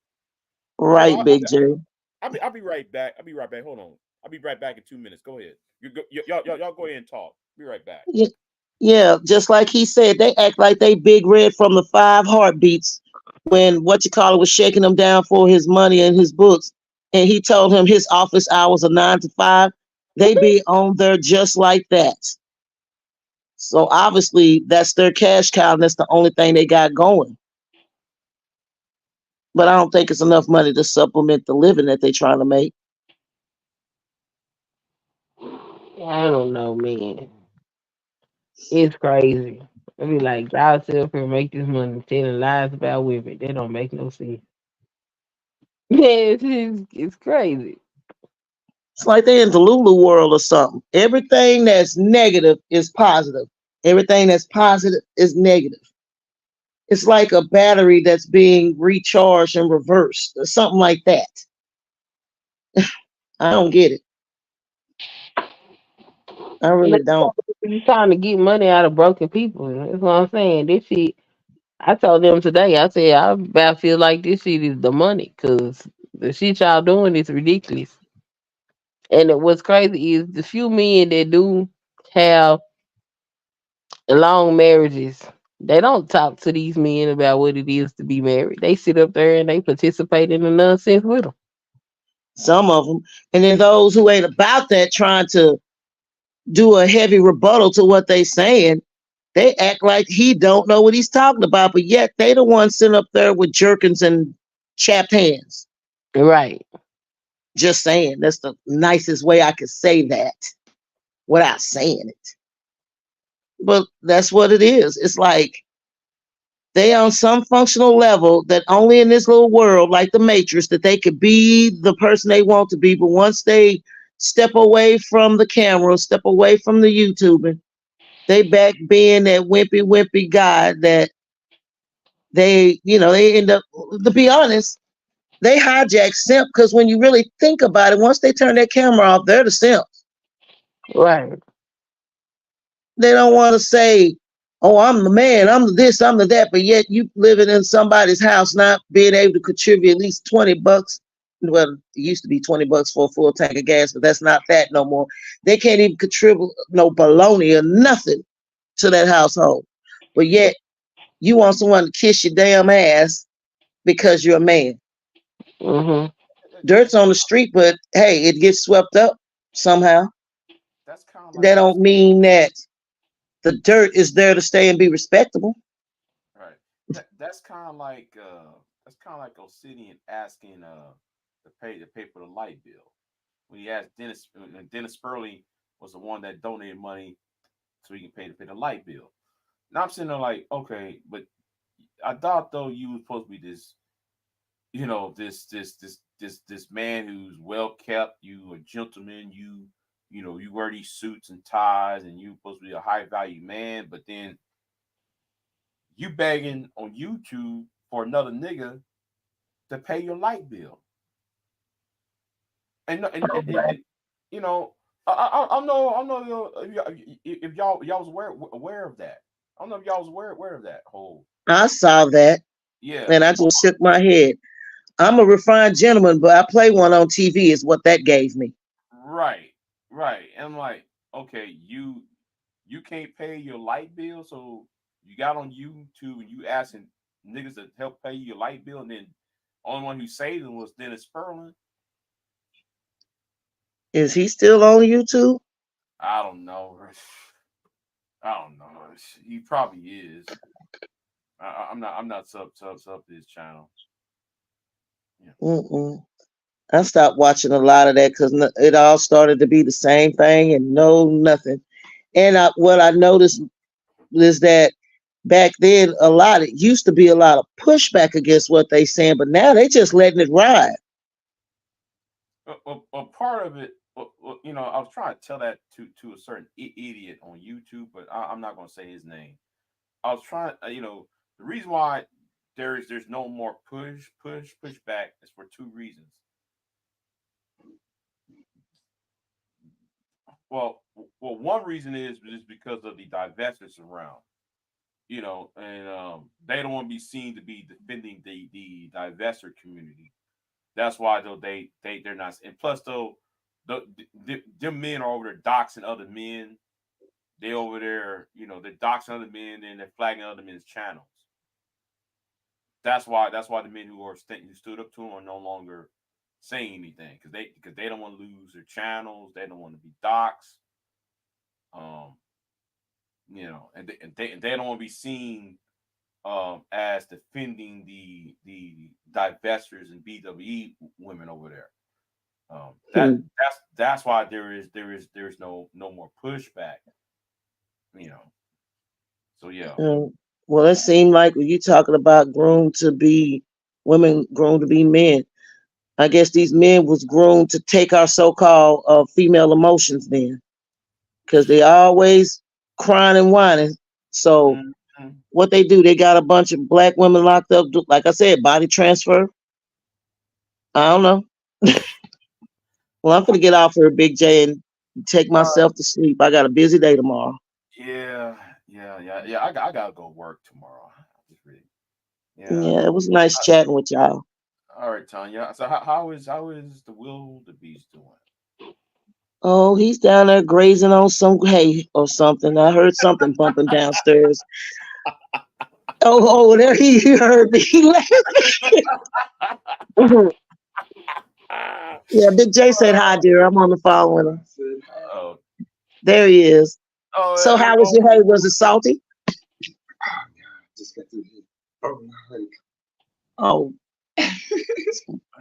Hold Right, on, Big J. I'll be right back. I'll be right back. Hold on, I'll be right back in 2 minutes. Go ahead. Y'all go ahead and talk. Be right back. Yeah, just like he said, they act like they big red from the five heartbeats when what you call it was shaking him down for his money and his books, and he told him his office hours are 9 to 5. They be on there just like that. So obviously that's their cash cow, and that's the only thing they got going. But I don't think it's enough money to supplement the living that they're trying to make. I don't know, man. It's crazy. I be like, y'all sit up here and make this money telling lies about women. That don't make no sense. Yeah, it's crazy. It's like they're in the Lulu world or something. Everything that's negative is positive. Everything that's positive is negative. It's like a battery that's being recharged and reversed or something like that. I don't get it. I And really don't. you trying to get money out of broken people. That's what I'm saying. This shit, I told them today, I said, I about feel like this shit is the money because the shit y'all doing is ridiculous. And what's crazy is the few men that do have long marriages, they don't talk to these men about what it is to be married. They sit up there and they participate in the nonsense with them. Some of them. And then those who ain't about that trying to do a heavy rebuttal to what they saying, they act like he don't know what he's talking about, but yet they the ones sitting up there with jerkins and chapped hands. Right. Just saying. That's the nicest way I could say that without saying it. But that's what it is. It's like they on some functional level that only in this little world, like the Matrix, that they could be the person they want to be. But once they step away from the camera, step away from the YouTubing, they back being that wimpy guy that they end up, to be honest, they hijack simp because when you really think about it, once they turn their camera off, they're the simp. Right. They don't want to say, "Oh, I'm the man, I'm the this, I'm the that," but yet you living in somebody's house, not being able to contribute at least $20. Well, it used to be $20 for a full tank of gas, but that's not that no more. They can't even contribute no baloney or nothing to that household. But yet you want someone to kiss your damn ass because you're a man. Hmm. Dirt's on the street, but hey, it gets swept up somehow. That's kind of like That don't mean that the dirt is there to stay and be respectable. right. That's kind of like Obsidian asking to pay for the light bill. When he asked Dennis Spurley was the one that donated money so he can pay the light bill. Now I'm sitting there like, okay, but I thought though you was supposed to be this, this man who's well kept, you a gentleman, you you wear these suits and ties, and you supposed to be a high value man, but then you begging on YouTube for another nigga to pay your light bill, and you know, I don't know if y'all was aware of that. I don't know if y'all was aware of that whole. I saw that Yeah, and I just shook my head. I'm a refined gentleman, but I play one on TV is what that gave me. right, right. And I'm like, okay, you can't pay your light bill, so you got on YouTube and you asking niggas to help pay your light bill, and then only one who saved them was Dennis Sperling. Is he still on YouTube? I don't know. I don't know. He probably is. I'm not. I'm not sub to his channel. Yeah. Mm-mm. I stopped watching a lot of that because it all started to be the same thing and no nothing. And what I noticed is that back then it used to be a lot of pushback against what they saying, but now they just letting it ride. A part of it, I was trying to tell that to a certain idiot on YouTube, but I'm not going to say his name. I was trying, the reason why there's no more pushback is for two reasons. Well, one reason is just because of the divestors around, and they don't want to be seen to be defending the divestor community. That's why though they're not. And plus though, them men are over there doxing other men. They over there, they're doxing other men and they're flagging other men's channels. That's why the men who stood up to them are no longer saying anything because they don't want to lose their channels. They don't want to be doxed. Um, and they don't want to be seen as defending the divestors and BWE women over there. That's why there's no more pushback. You know. So yeah. Well, it seemed like when you talking about groomed to be women, groomed to be men. I guess these men was groomed to take our so-called female emotions then, because they always crying and whining. So Mm-hmm. what they do, they got a bunch of black women locked up. Like I said, body transfer. I don't know. Well, I'm gonna get off here, Big J, and take myself to sleep. I got a busy day tomorrow. Yeah. I gotta go work tomorrow. Just really, yeah. Yeah, it was nice chatting with y'all. All right, Tanya. So how is the wildebeest doing? Oh, he's down there grazing on some hay or something. I heard something bumping downstairs. Oh, there he heard me laughing. Yeah, Big J said hi, dear. I'm on the phone with him. Oh, There he is. So there you how was go. your hay? Was it salty? Oh,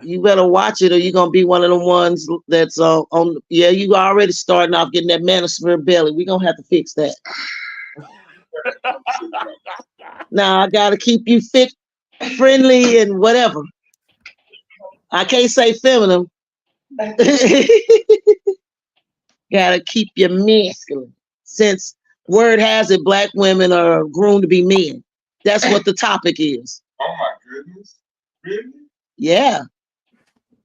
you better watch it or you're gonna be one of the ones that's on. Yeah, you already starting off getting that manosphere belly. We're gonna have to fix that. Now I gotta keep you fit, friendly, and whatever. I can't say feminine. Gotta keep you masculine. Since word has it, black women are groomed to be men. That's what the topic is. Oh my goodness. Really? Yeah.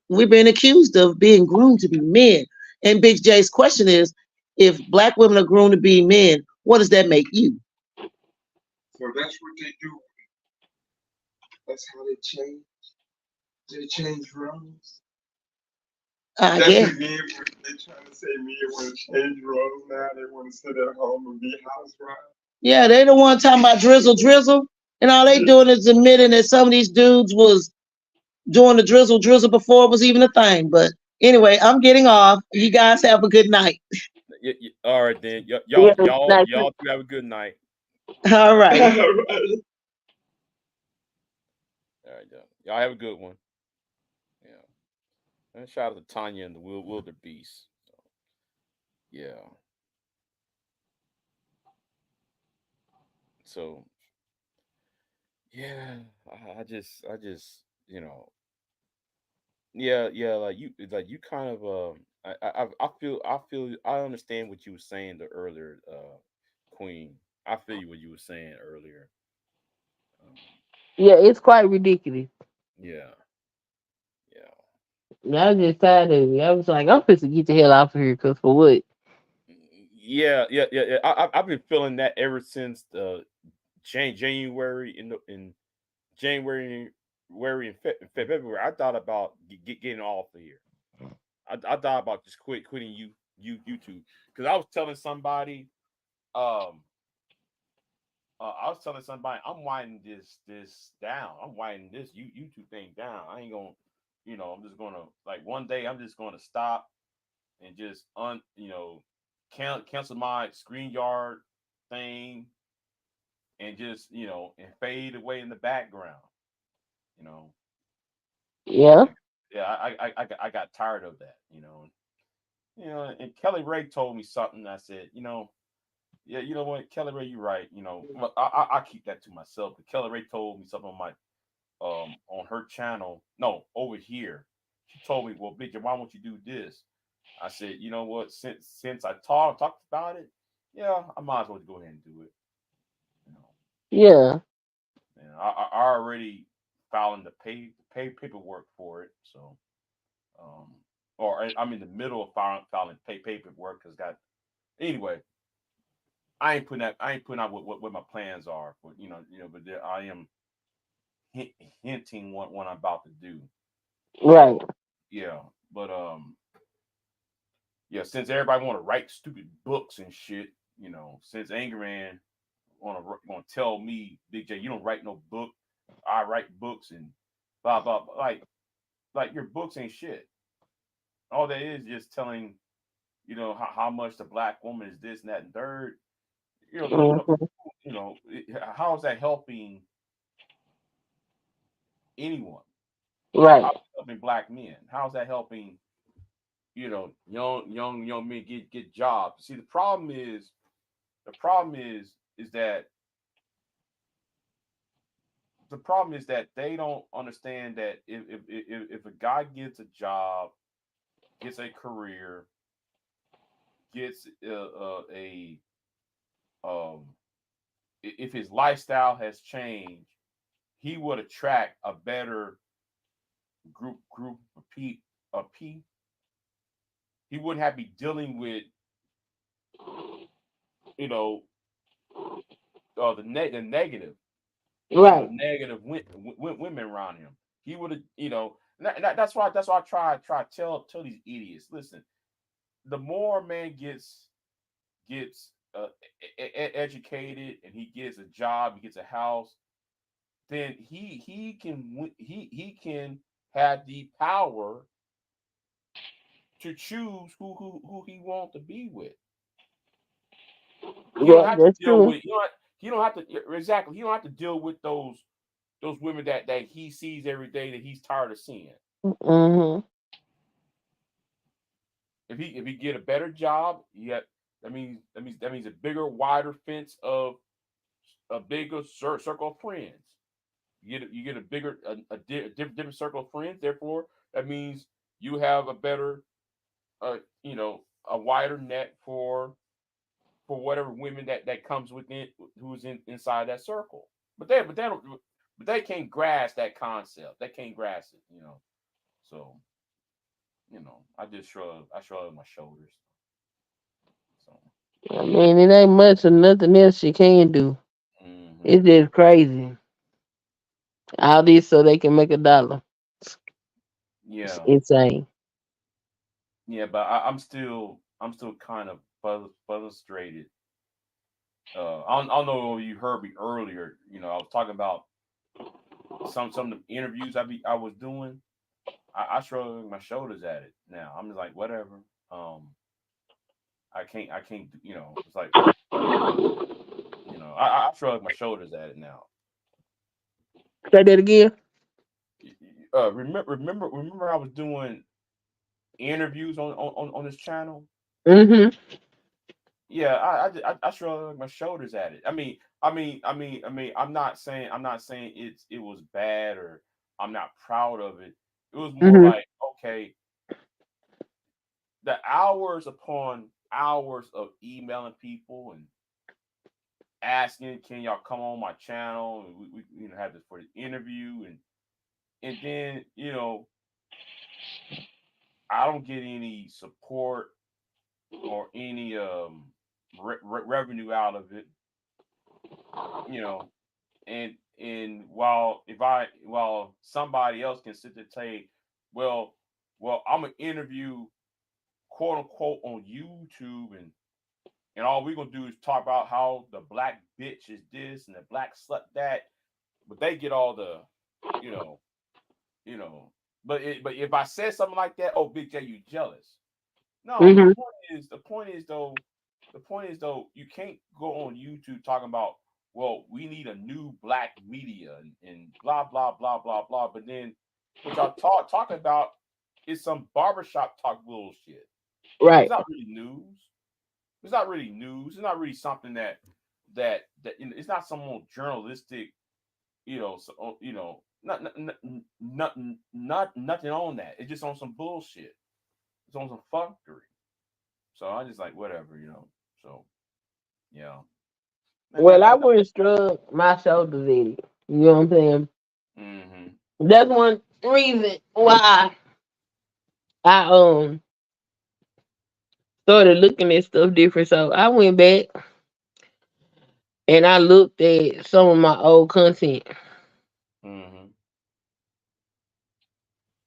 We've been accused of being groomed to be men. And Big J's question is, if black women are groomed to be men, what does that make you? So that's what they do. That's how they change. They change roles. I That's guess. what men, they trying to say men want to change roles now. They want to sit at home and be housewives. Yeah, they the one talking about drizzle. And all they doing is admitting that some of these dudes was doing the drizzle before it was even a thing. But anyway, I'm getting off. You guys have a good night. All right then. Yeah, Y'all two have a good night. All right. All right. All right, y'all have a good one. Yeah. And shout out to Tanya and the wildebeest. So, yeah. So yeah, I just yeah, like you kind of I understand what you were saying the earlier, Queen. I feel you what you were saying earlier. Um, Yeah, it's quite ridiculous. yeah, yeah, I was just tired of it. I was like, I'm supposed to get the hell off of here, cause for what? yeah. I've been feeling that ever since the January in January, February. I thought about getting off of here. I thought about just quitting YouTube because I was telling somebody, um, I'm winding this down. I'm winding this YouTube thing down. I ain't gonna, I'm just gonna like one day I'm just gonna stop and just cancel my screen yard thing and just and fade away in the background. You know, Yeah, like yeah, I got tired of that. And Kelly Ray told me something. I said, yeah, you know what, Kelly Ray, you're right. Well, I keep that to myself. But Kelly Ray told me something on her channel. No, over here, she told me, well, Big J, why won't you do this? I said, you know what, since I talked about it, yeah, I might as well go ahead and do it. You know, yeah, I already filing the pay paperwork for it, so um, or I'm in the middle of filing pay paperwork because got anyway. I ain't putting out what my plans are for but I am hint, hinting what I'm about to do. right. So yeah, but yeah, since everybody want to write stupid books and shit, since Angerman want to tell me, Big J, you don't write no book, I write books and blah blah, blah. Like your books ain't shit. All that is just telling how much the black woman is this and that and third. Hmm. How is that helping anyone? Right, How's it helping black men? How's that helping young men get jobs? See, the problem is that they don't understand that if a guy gets a job, gets a career, gets a if his lifestyle has changed, he would attract a better group of people. He wouldn't have to be dealing with you know the negative right. women around him. He would have that's why I try to tell these idiots. Listen, the more a man gets educated and he gets a job, he gets a house, then he can have the power to choose who he wants to be with. He don't Yeah, have to that's deal true. with he don't have to exactly he don't have to deal with those women that he sees every day that he's tired of seeing. Hmm. If he get a better job, that means a bigger, wider fence of a bigger circle of friends. You get a bigger different circle of friends. Therefore, that means you have a better a wider net for whatever women that comes within who's inside that circle. But they can't grasp that concept. They can't grasp it. So I shrug my shoulders. So I mean, it ain't much or nothing else you can do. hmm It's just crazy. All this so they can make $1. It's yeah, insane. yeah, but I'm still kind of frustrated. I don't know if you heard me earlier. I was talking about some of the interviews I was doing. I shrug my shoulders at it now. I'm just like whatever. Um, I can't. It's like I shrug my shoulders at it now. Say that again. Remember I was doing interviews on this channel. Hmm. Yeah, I shrug my shoulders at it. I'm not saying it was bad or I'm not proud of it. It was more Hmm. like, okay, the hours upon hours of emailing people and asking, can y'all come on my channel? And we have this for the interview, and then I don't get any support or any revenue out of it, you know. And while somebody else can sit there and say, well, I'm gonna interview quote unquote on YouTube, and all we're gonna do is talk about how the black bitch is this and the black slut that, but they get all the, you know, you know. But if I said something like that, oh, Big J, you jealous? No, Mhm. the point is though, you can't go on YouTube talking about, well, we need a new black media and blah blah blah blah blah. But then what y'all talking about is some barbershop talk bullshit. It's Right. not really news. It's not really news. It's not really something that it's not some more journalistic, nothing on that. It's just on some bullshit. It's on some fuckery. So I just like whatever. So yeah, Well, I wouldn't shrug my shoulders at it. You know what I'm saying? mm-hmm. That's one reason why I started looking at stuff different. So I went back and I looked at some of my old content, Mm-hmm.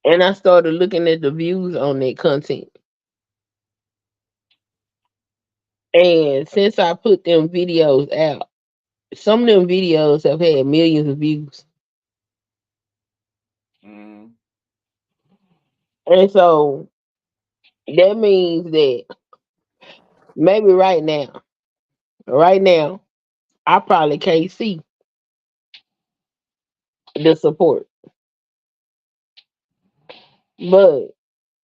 and I started looking at the views on that content. And since I put them videos out, some of them videos have had millions of views. Mm-hmm. And so that means that maybe right now, I probably can't see the support. But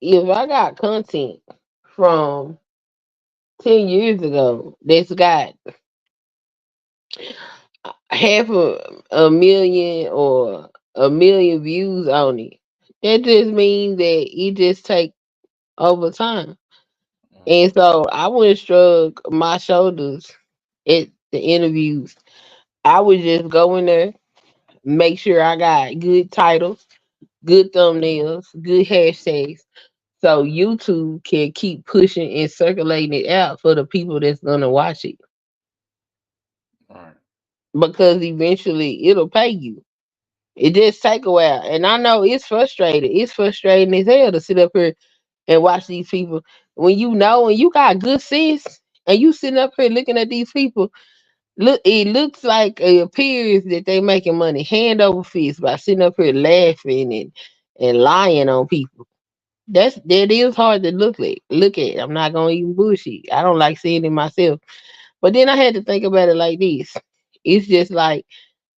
if I got content from 10 years ago that's got half a million or a million views on it, that just means that it just take over time. And so I wouldn't shrug my shoulders at the interviews. I would just go in there, make sure I got good titles, good thumbnails, good hashtags, so YouTube can keep pushing and circulating it out for the people that's gonna watch it. All right. Because eventually it'll pay you. It just take a while. And I know it's frustrating. It's frustrating as hell to sit up here and watch these people when you know and you got good sense and you sitting up here looking at these people. Look, it looks like it appears that they making money hand over fist by sitting up here laughing and lying on people. That is hard to look at. I'm not gonna even bullshit. I don't like seeing it myself. But then I had to think about it like this. It's just like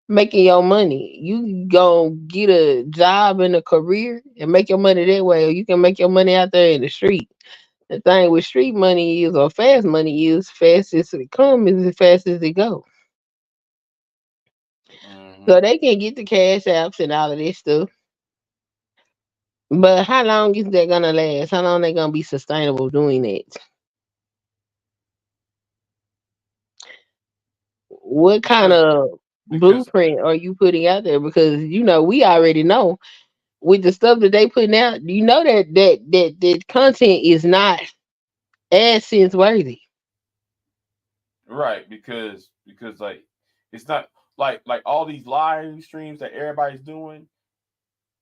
making your money. You go get a job and a career and make your money that way, or you can make your money out there in the street. The thing with street money is, or fast money is, fast as it comes is as fast as it goes. So Mm-hmm. they can get the cash apps and all of this stuff. But how long is that gonna last? How long they gonna be sustainable doing that? What kind Because of because blueprint are you putting out there? Because we already know with the stuff that they putting out, that content is not AdSense worthy. right, because like it's not like all these live streams that everybody's doing.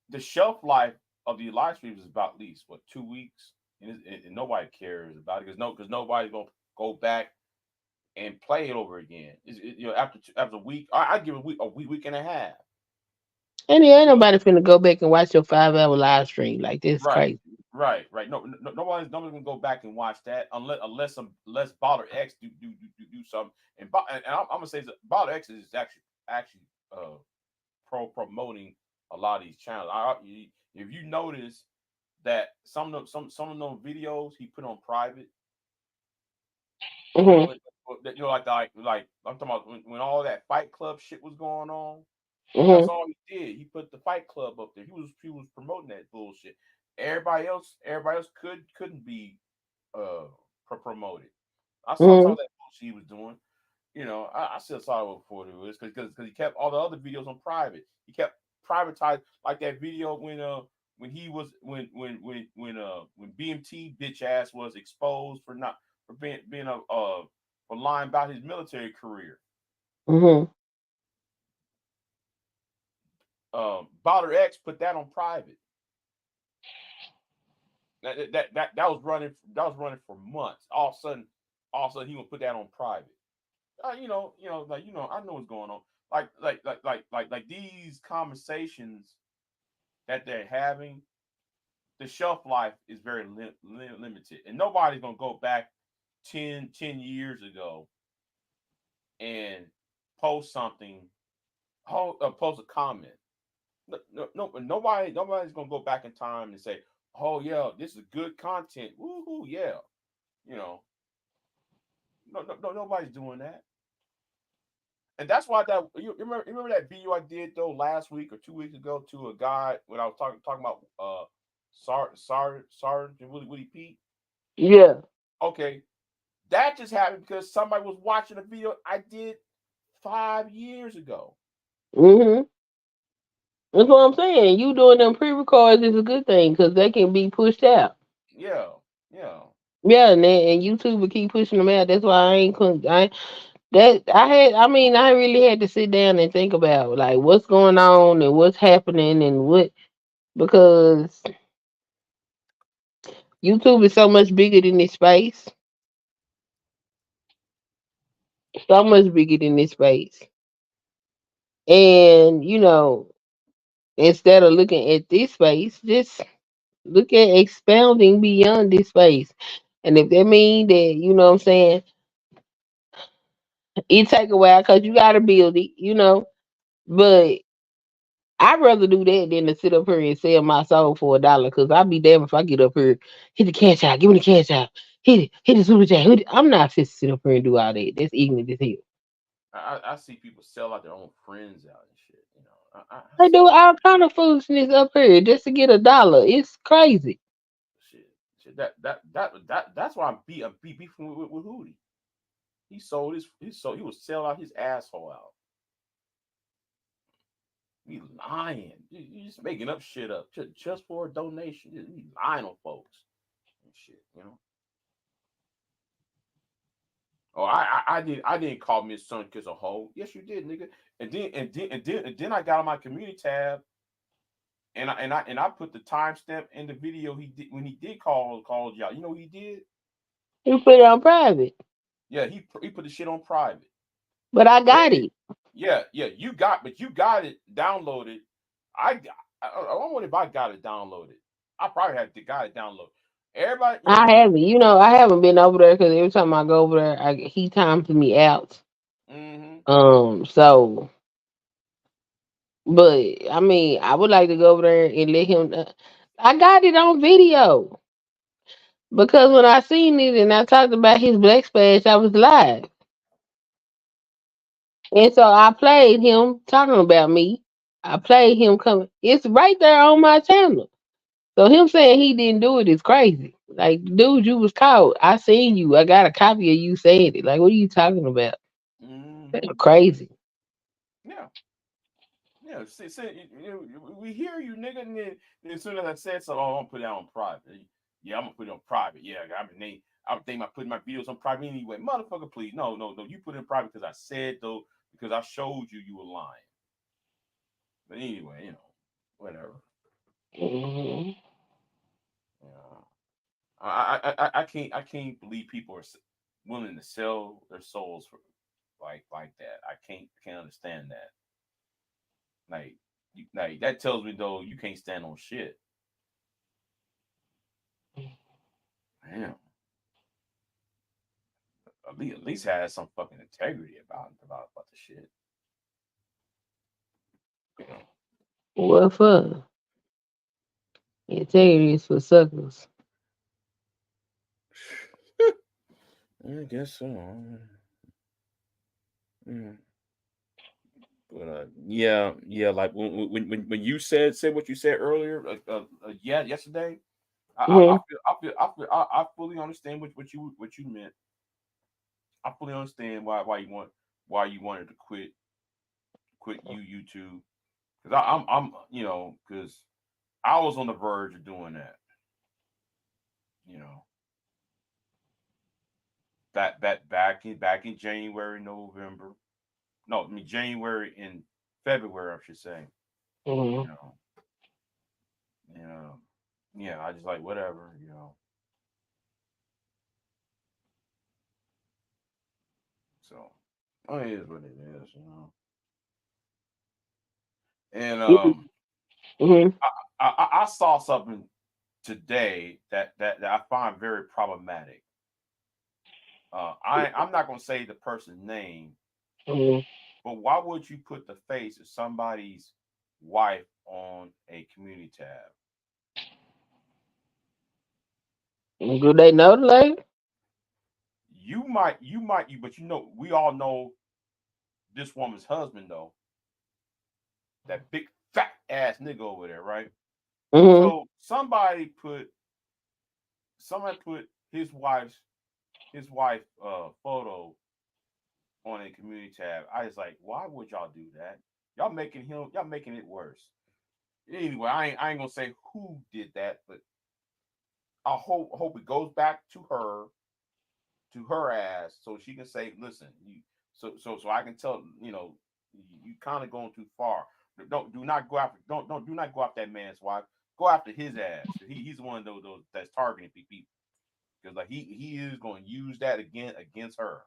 The shelf life of the live streams is about at least what 2 weeks, and nobody cares about it because nobody's gonna go back and play it over again. After a week, I give a week and a half. And ain't nobody finna go back and watch your 5 hour live stream. Like this Right, crazy. right. No, nobody's gonna go back and watch that unless some less Baller X do something. And I'm gonna say that Baller X is actually uh promoting a lot of these channels. If you notice that some of those videos he put on private, Hmm. like I'm talking about when all that Fight Club shit was going on. That's Hmm. all he did. He put the Fight Club up there. He was promoting that bullshit. Everybody else couldn't be. promoted. I saw Mhm. that post he was doing. I still saw it before it was because he kept all the other videos on private. He kept privatized like that video when he was when BMT bitch ass was exposed for not for being a for lying about his military career. Mhm. Baller X put that on private. That was running. That was running for months. All of a sudden, he would put that on private. I know what's going on. Like these conversations that they're having, the shelf life is very limited, and nobody's gonna go back 10 years ago and post something, post a comment. No, nobody's gonna go back in time and say, "Oh yeah, this is good content." Woohoo, yeah. You know, nobody's doing that. And that's why that you remember that video I did though last week or 2 weeks ago to a guy when I was talking about Sergeant Willie Pete. Yeah. Okay, that just happened because somebody was watching a video I did 5 years ago. Mhm. That's what I'm saying. You doing them pre-records is a good thing because they can be pushed out. Yeah, yeah. Yeah, and YouTube will keep pushing them out. That's why I ain't couldn't. I mean, I really had to sit down and think about like what's going on and what's happening and what because YouTube is so much bigger than this space, so much bigger than this space, and instead of looking at this space, just look at expounding beyond this space. And if that mean that what I'm saying, it take a while because you gotta build it, but I'd rather do that than to sit up here and sell my soul for $1. Cause I'll be damned if I get up here, hit the cash out, give me the cash out, hit the super chat. I'm not fit to sit up here and do all that. That's ignorant as hell. I see people sell out their own friends out and shit. I I see do that all kind of foolishness up here just to get $1. It's crazy. shit. That's why I'm beefing with Hootie. He was sell out his asshole out. He lying. You just making up shit up just for a donation. He lying on folks and shit. Oh, I didn't call Miss Sunkist a hoe. Yes, you did, nigga. And then I got on my community tab and I put the timestamp in the video he did when he did call y'all. You know what he did? You put it on private, Yeah, he put the shit on private. but I Wait, got it. yeah, you got it downloaded. I wonder if I got it downloaded. I probably got it downloaded. Everybody, I haven't. I haven't been over there because every time I go over there, he times me out. mm-hmm. So, but I mean, I would like to go over there and let him. I got it on video because when I seen it and I talked about his black splash, I was live, and so I played him talking about me. I played him coming. It's right there on my channel. So him saying he didn't do it is crazy. Like, dude, you was caught. I seen you. I got a copy of you saying it. Like, what are you talking about? That's Mm-hmm. crazy. Yeah. Yeah, we hear you, nigga. And then as soon as I said so, I'm gonna put it out on private. Yeah, I'm gonna put it on private. Yeah, I'm thinking about putting my videos on private anyway. Motherfucker, please. No. You put it in private because I said though, because I showed you were lying. But anyway, whatever. Hmm. Yeah. I can't believe people are willing to sell their souls for like that. I can't understand that. Like that tells me though you can't stand on shit. Damn. At least has some fucking integrity about the shit. You know. What for? Integrity is for suckers. I guess so. Mm. But yeah, like when you said what you said earlier, yeah, yesterday. I Mhm. feel I fully understand what you meant. I fully understand why you wanted to quit YouTube because I'm because I was on the verge of doing that. You know, back in January, November. No, I mean January and February, I should say. You Mhm. know, you know, yeah. I just like whatever. So it is what it is. And Mhm. I saw something today that I find very problematic. I'm not gonna say the person's name, Mhm. but why would you put the face of somebody's wife on a community tab? Do they know the lady? But we all know this woman's husband though, that big fat ass nigga over there, right? Mhm. So somebody put his wife photo on a community tab. I was like, why would y'all do that? Y'all making it worse. Anyway, I ain't gonna say who did that, but I hope it goes back to her ass so she can say, listen, so I can tell, you kind of going too far. Don't do not go after don't do not go after that man's wife. Go after his ass. He's one of those that's targeting people because like he is going to use that against her.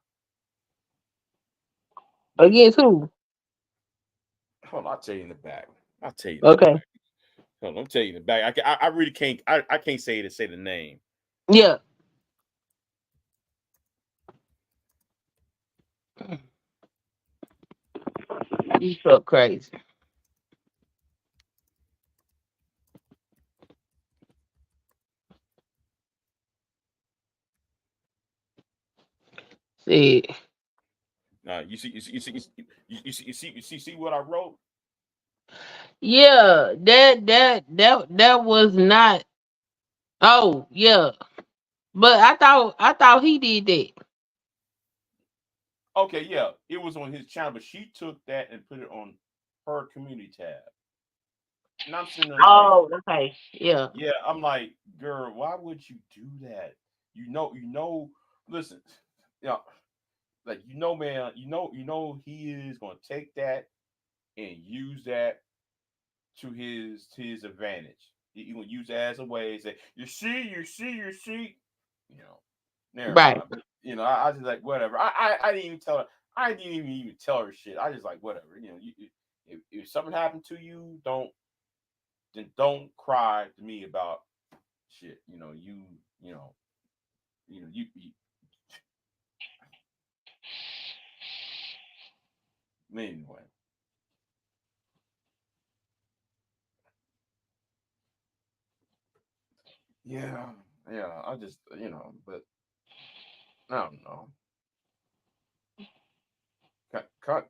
Yeah. Against who? Hold on, I'll tell you in the back. I'll tell you in the Okay. back. Hold on, I'll tell you in the back. I really can't. I can't say the name. Yeah. You so crazy. See. You see what I wrote. Yeah, that was not. Oh, yeah. But I thought he did that. Okay, yeah, it was on his channel, but she took that and put it on her community tab. And I'm sitting there like, Oh, okay. Yeah. yeah, I'm like, girl, why would you do that? Listen, yeah, like man, he is gonna take that and use that to his advantage. He gonna use that as a way to say, you see. You know, never Right. mind. But I just like whatever. I didn't even tell her. I didn't even tell her shit. I just like whatever. If something happened to you, don't cry to me about shit. You know you anyway. Yeah, yeah. I just but I don't know.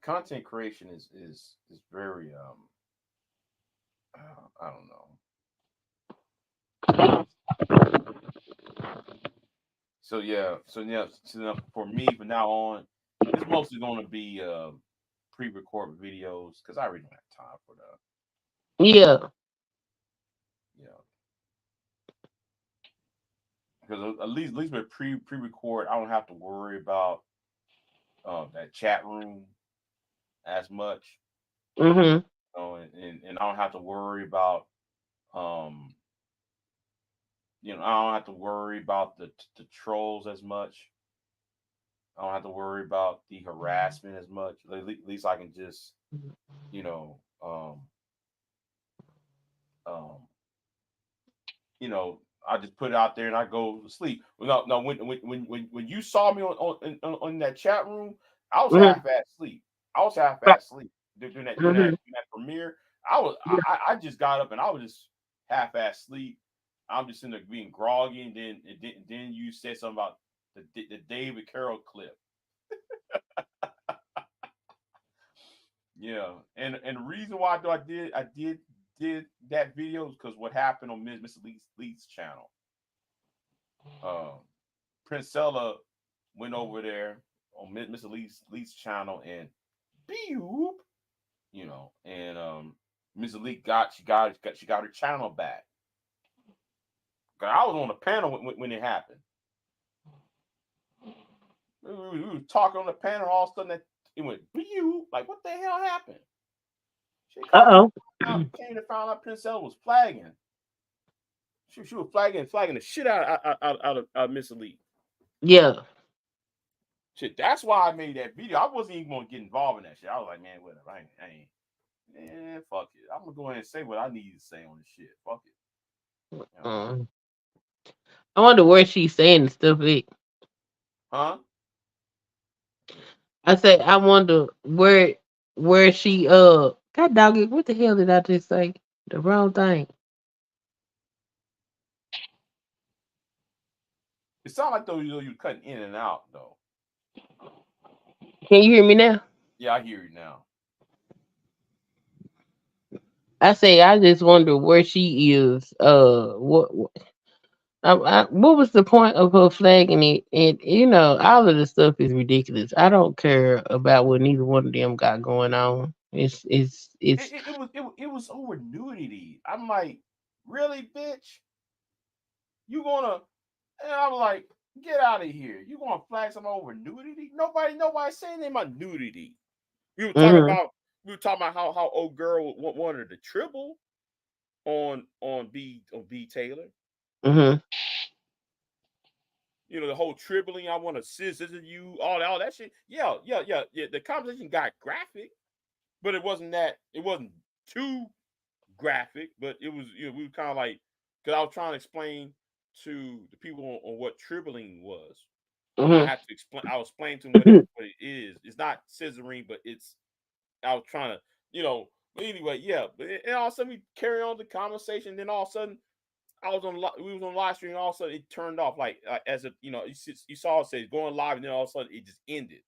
Content creation is very I don't know. So for me from now on, it's mostly going to be pre-record videos because I really don't have time for that. Yeah. Yeah, because at least with pre-record, I don't have to worry about that chat room as much. Mhm. And I don't have to worry about um I don't have to worry about the trolls as much. I don't have to worry about the harassment as much. At least I can just you know um um I just put it out there and I go to sleep. No, no. When you saw me on that chat room, I was Mhm. half ass sleep. I was half Right. ass sleep during that during that, Mhm. during that premiere. I just got up and I was just half ass sleep. I'm just in there being groggy, and then you said something about the David Carroll clip. Yeah, and the reason why I did that video is because what happened on Miss Lee's channel. Princella went over there on Mr. Lee's channel and beep, and Mr. Lee got her channel back. I was on the panel when it happened. We were talking on the panel, all of a sudden it went beep. Like, what the hell happened? She Uh-oh. came to find out Princella was flagging. She was flagging the shit out of Miss Elite. Yeah. Shit, that's why I made that video. I wasn't even gonna get involved in that shit. I was like, man, whatever. I ain't man, fuck it. I'm gonna go ahead and say what I need to say on this shit. Fuck it. I wonder where she's saying the stuff at. Huh? I say I wonder where she God dog it, what the hell did I just say? The wrong thing. It sounds like though you're cutting in and out though. Can you hear me now? Yeah, I hear you now. I say I just wonder where she is. What was the point of her flagging it? And all of the stuff is ridiculous. I don't care about what neither one of them got going on. It's It was over nudity. I'm like, really, bitch? You gonna? And I was like, get out of here. You gonna flag something over nudity? Nobody saying anything about nudity. We were talking mm-hmm, about how old girl wanted to tribble on B Taylor. mm-hmm. The whole tribbling. I want to scissor you. All that shit. Yeah. The conversation got graphic, but it wasn't that. It wasn't too graphic, but it was. We were kind of like, because I was trying to explain to the people on what tribbling was. I Mm-hmm. had to explain. I was explaining to them what it is. It's not scissoring, but it's. I was trying to, But anyway, yeah. And all of a sudden we carry on the conversation. Then all of a sudden we was on live stream. And all of a sudden it turned off. Like as a, you saw it say going live, and then all of a sudden it just ended.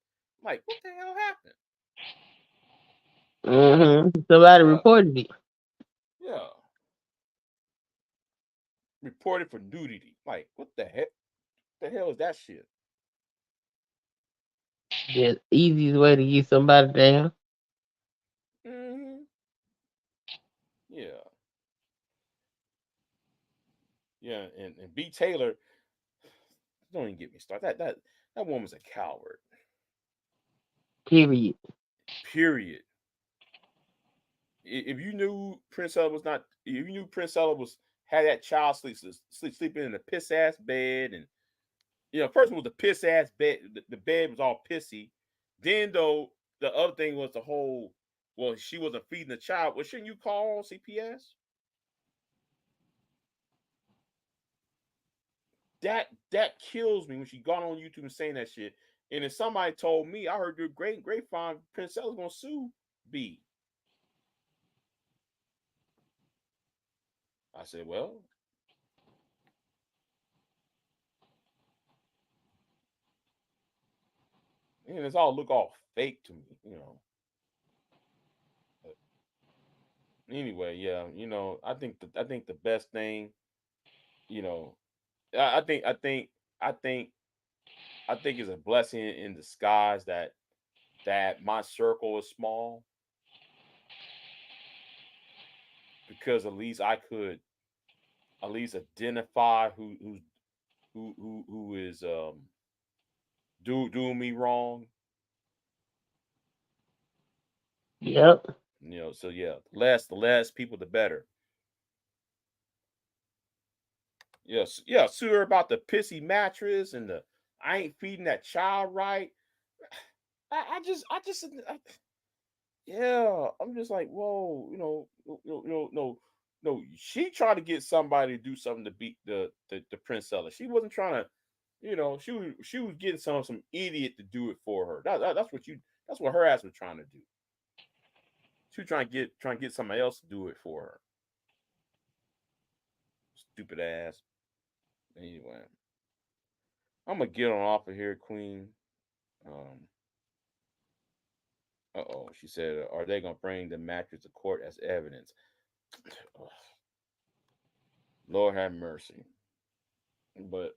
I'm like, what the hell happened? Somebody Yeah, reported it. yeah. Reported for nudity. Like, what the heck? The hell is that shit? The easiest way to get somebody down. Hmm. Yeah, yeah. And B Taylor, don't even get me started. That woman's a coward. Period. Period. If you knew Prince Ella was not, if you knew Prince Ella was had that child sleeping in a piss ass bed, and first was the piss ass bed. The bed was all pissy. Then though the other thing was the whole, well, she wasn't feeding the child. Well, shouldn't you call CPS? That kills me when she got on YouTube and saying that shit. And if somebody told me, I heard your grapevine, Prince Ella's gonna sue B. I said, well, and it's all look all fake to me. But anyway, yeah, I think the best thing, you know, I think I think I think I think it's a blessing in disguise that my circle is small, because at least I could at least identify who is doing me wrong. Yep. So yeah, the less people, the better. Yes, yeah, sue her about the pissy mattress and the I ain't feeding that child right. I yeah, I'm just like, whoa, no. She tried to get somebody to do something to beat the Prince Ella. She wasn't trying to, she was getting some idiot to do it for her. That's what her ass was trying to do. She was trying to get somebody else to do it for her. Stupid ass. Anyway, I'm gonna get on off of here, Queen. Um, she said, are they gonna bring the mattress to court as evidence? Lord have mercy. But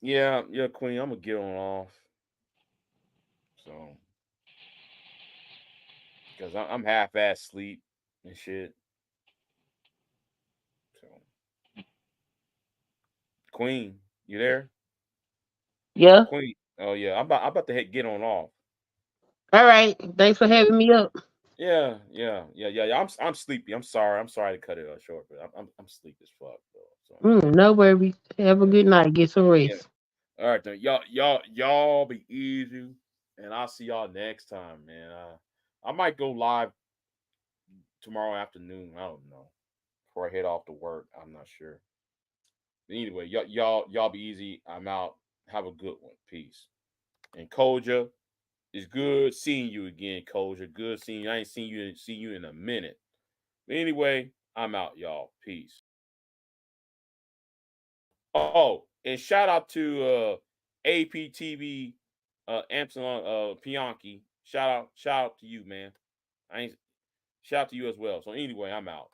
Yeah, Queen. I'm gonna get on off. So, because I'm half-ass sleep and shit. So, Queen, you there? Yeah. Queen. Oh yeah, I'm about to get on off. All right. Thanks for Yeah. having me up. Yeah. I'm sleepy. I'm sorry. I'm sorry to cut it short, but I'm sleepy as fuck, though. So No worries. Have a yeah, good night. Get some yeah. rest. All right, then y'all be easy, and I'll see y'all next time, man. I might go live tomorrow afternoon. I don't know before I head off to work. I'm not sure. But anyway, y'all be easy. I'm out. Have a good one. Peace. And Koja, it's good seeing you again, Koja. Good seeing you. I ain't seen you in a minute. But anyway, I'm out, y'all. Peace. Oh, and shout out to APTV Amazon Pianki. Shout out to you, man. I ain't shout out to you as well. So anyway, I'm out.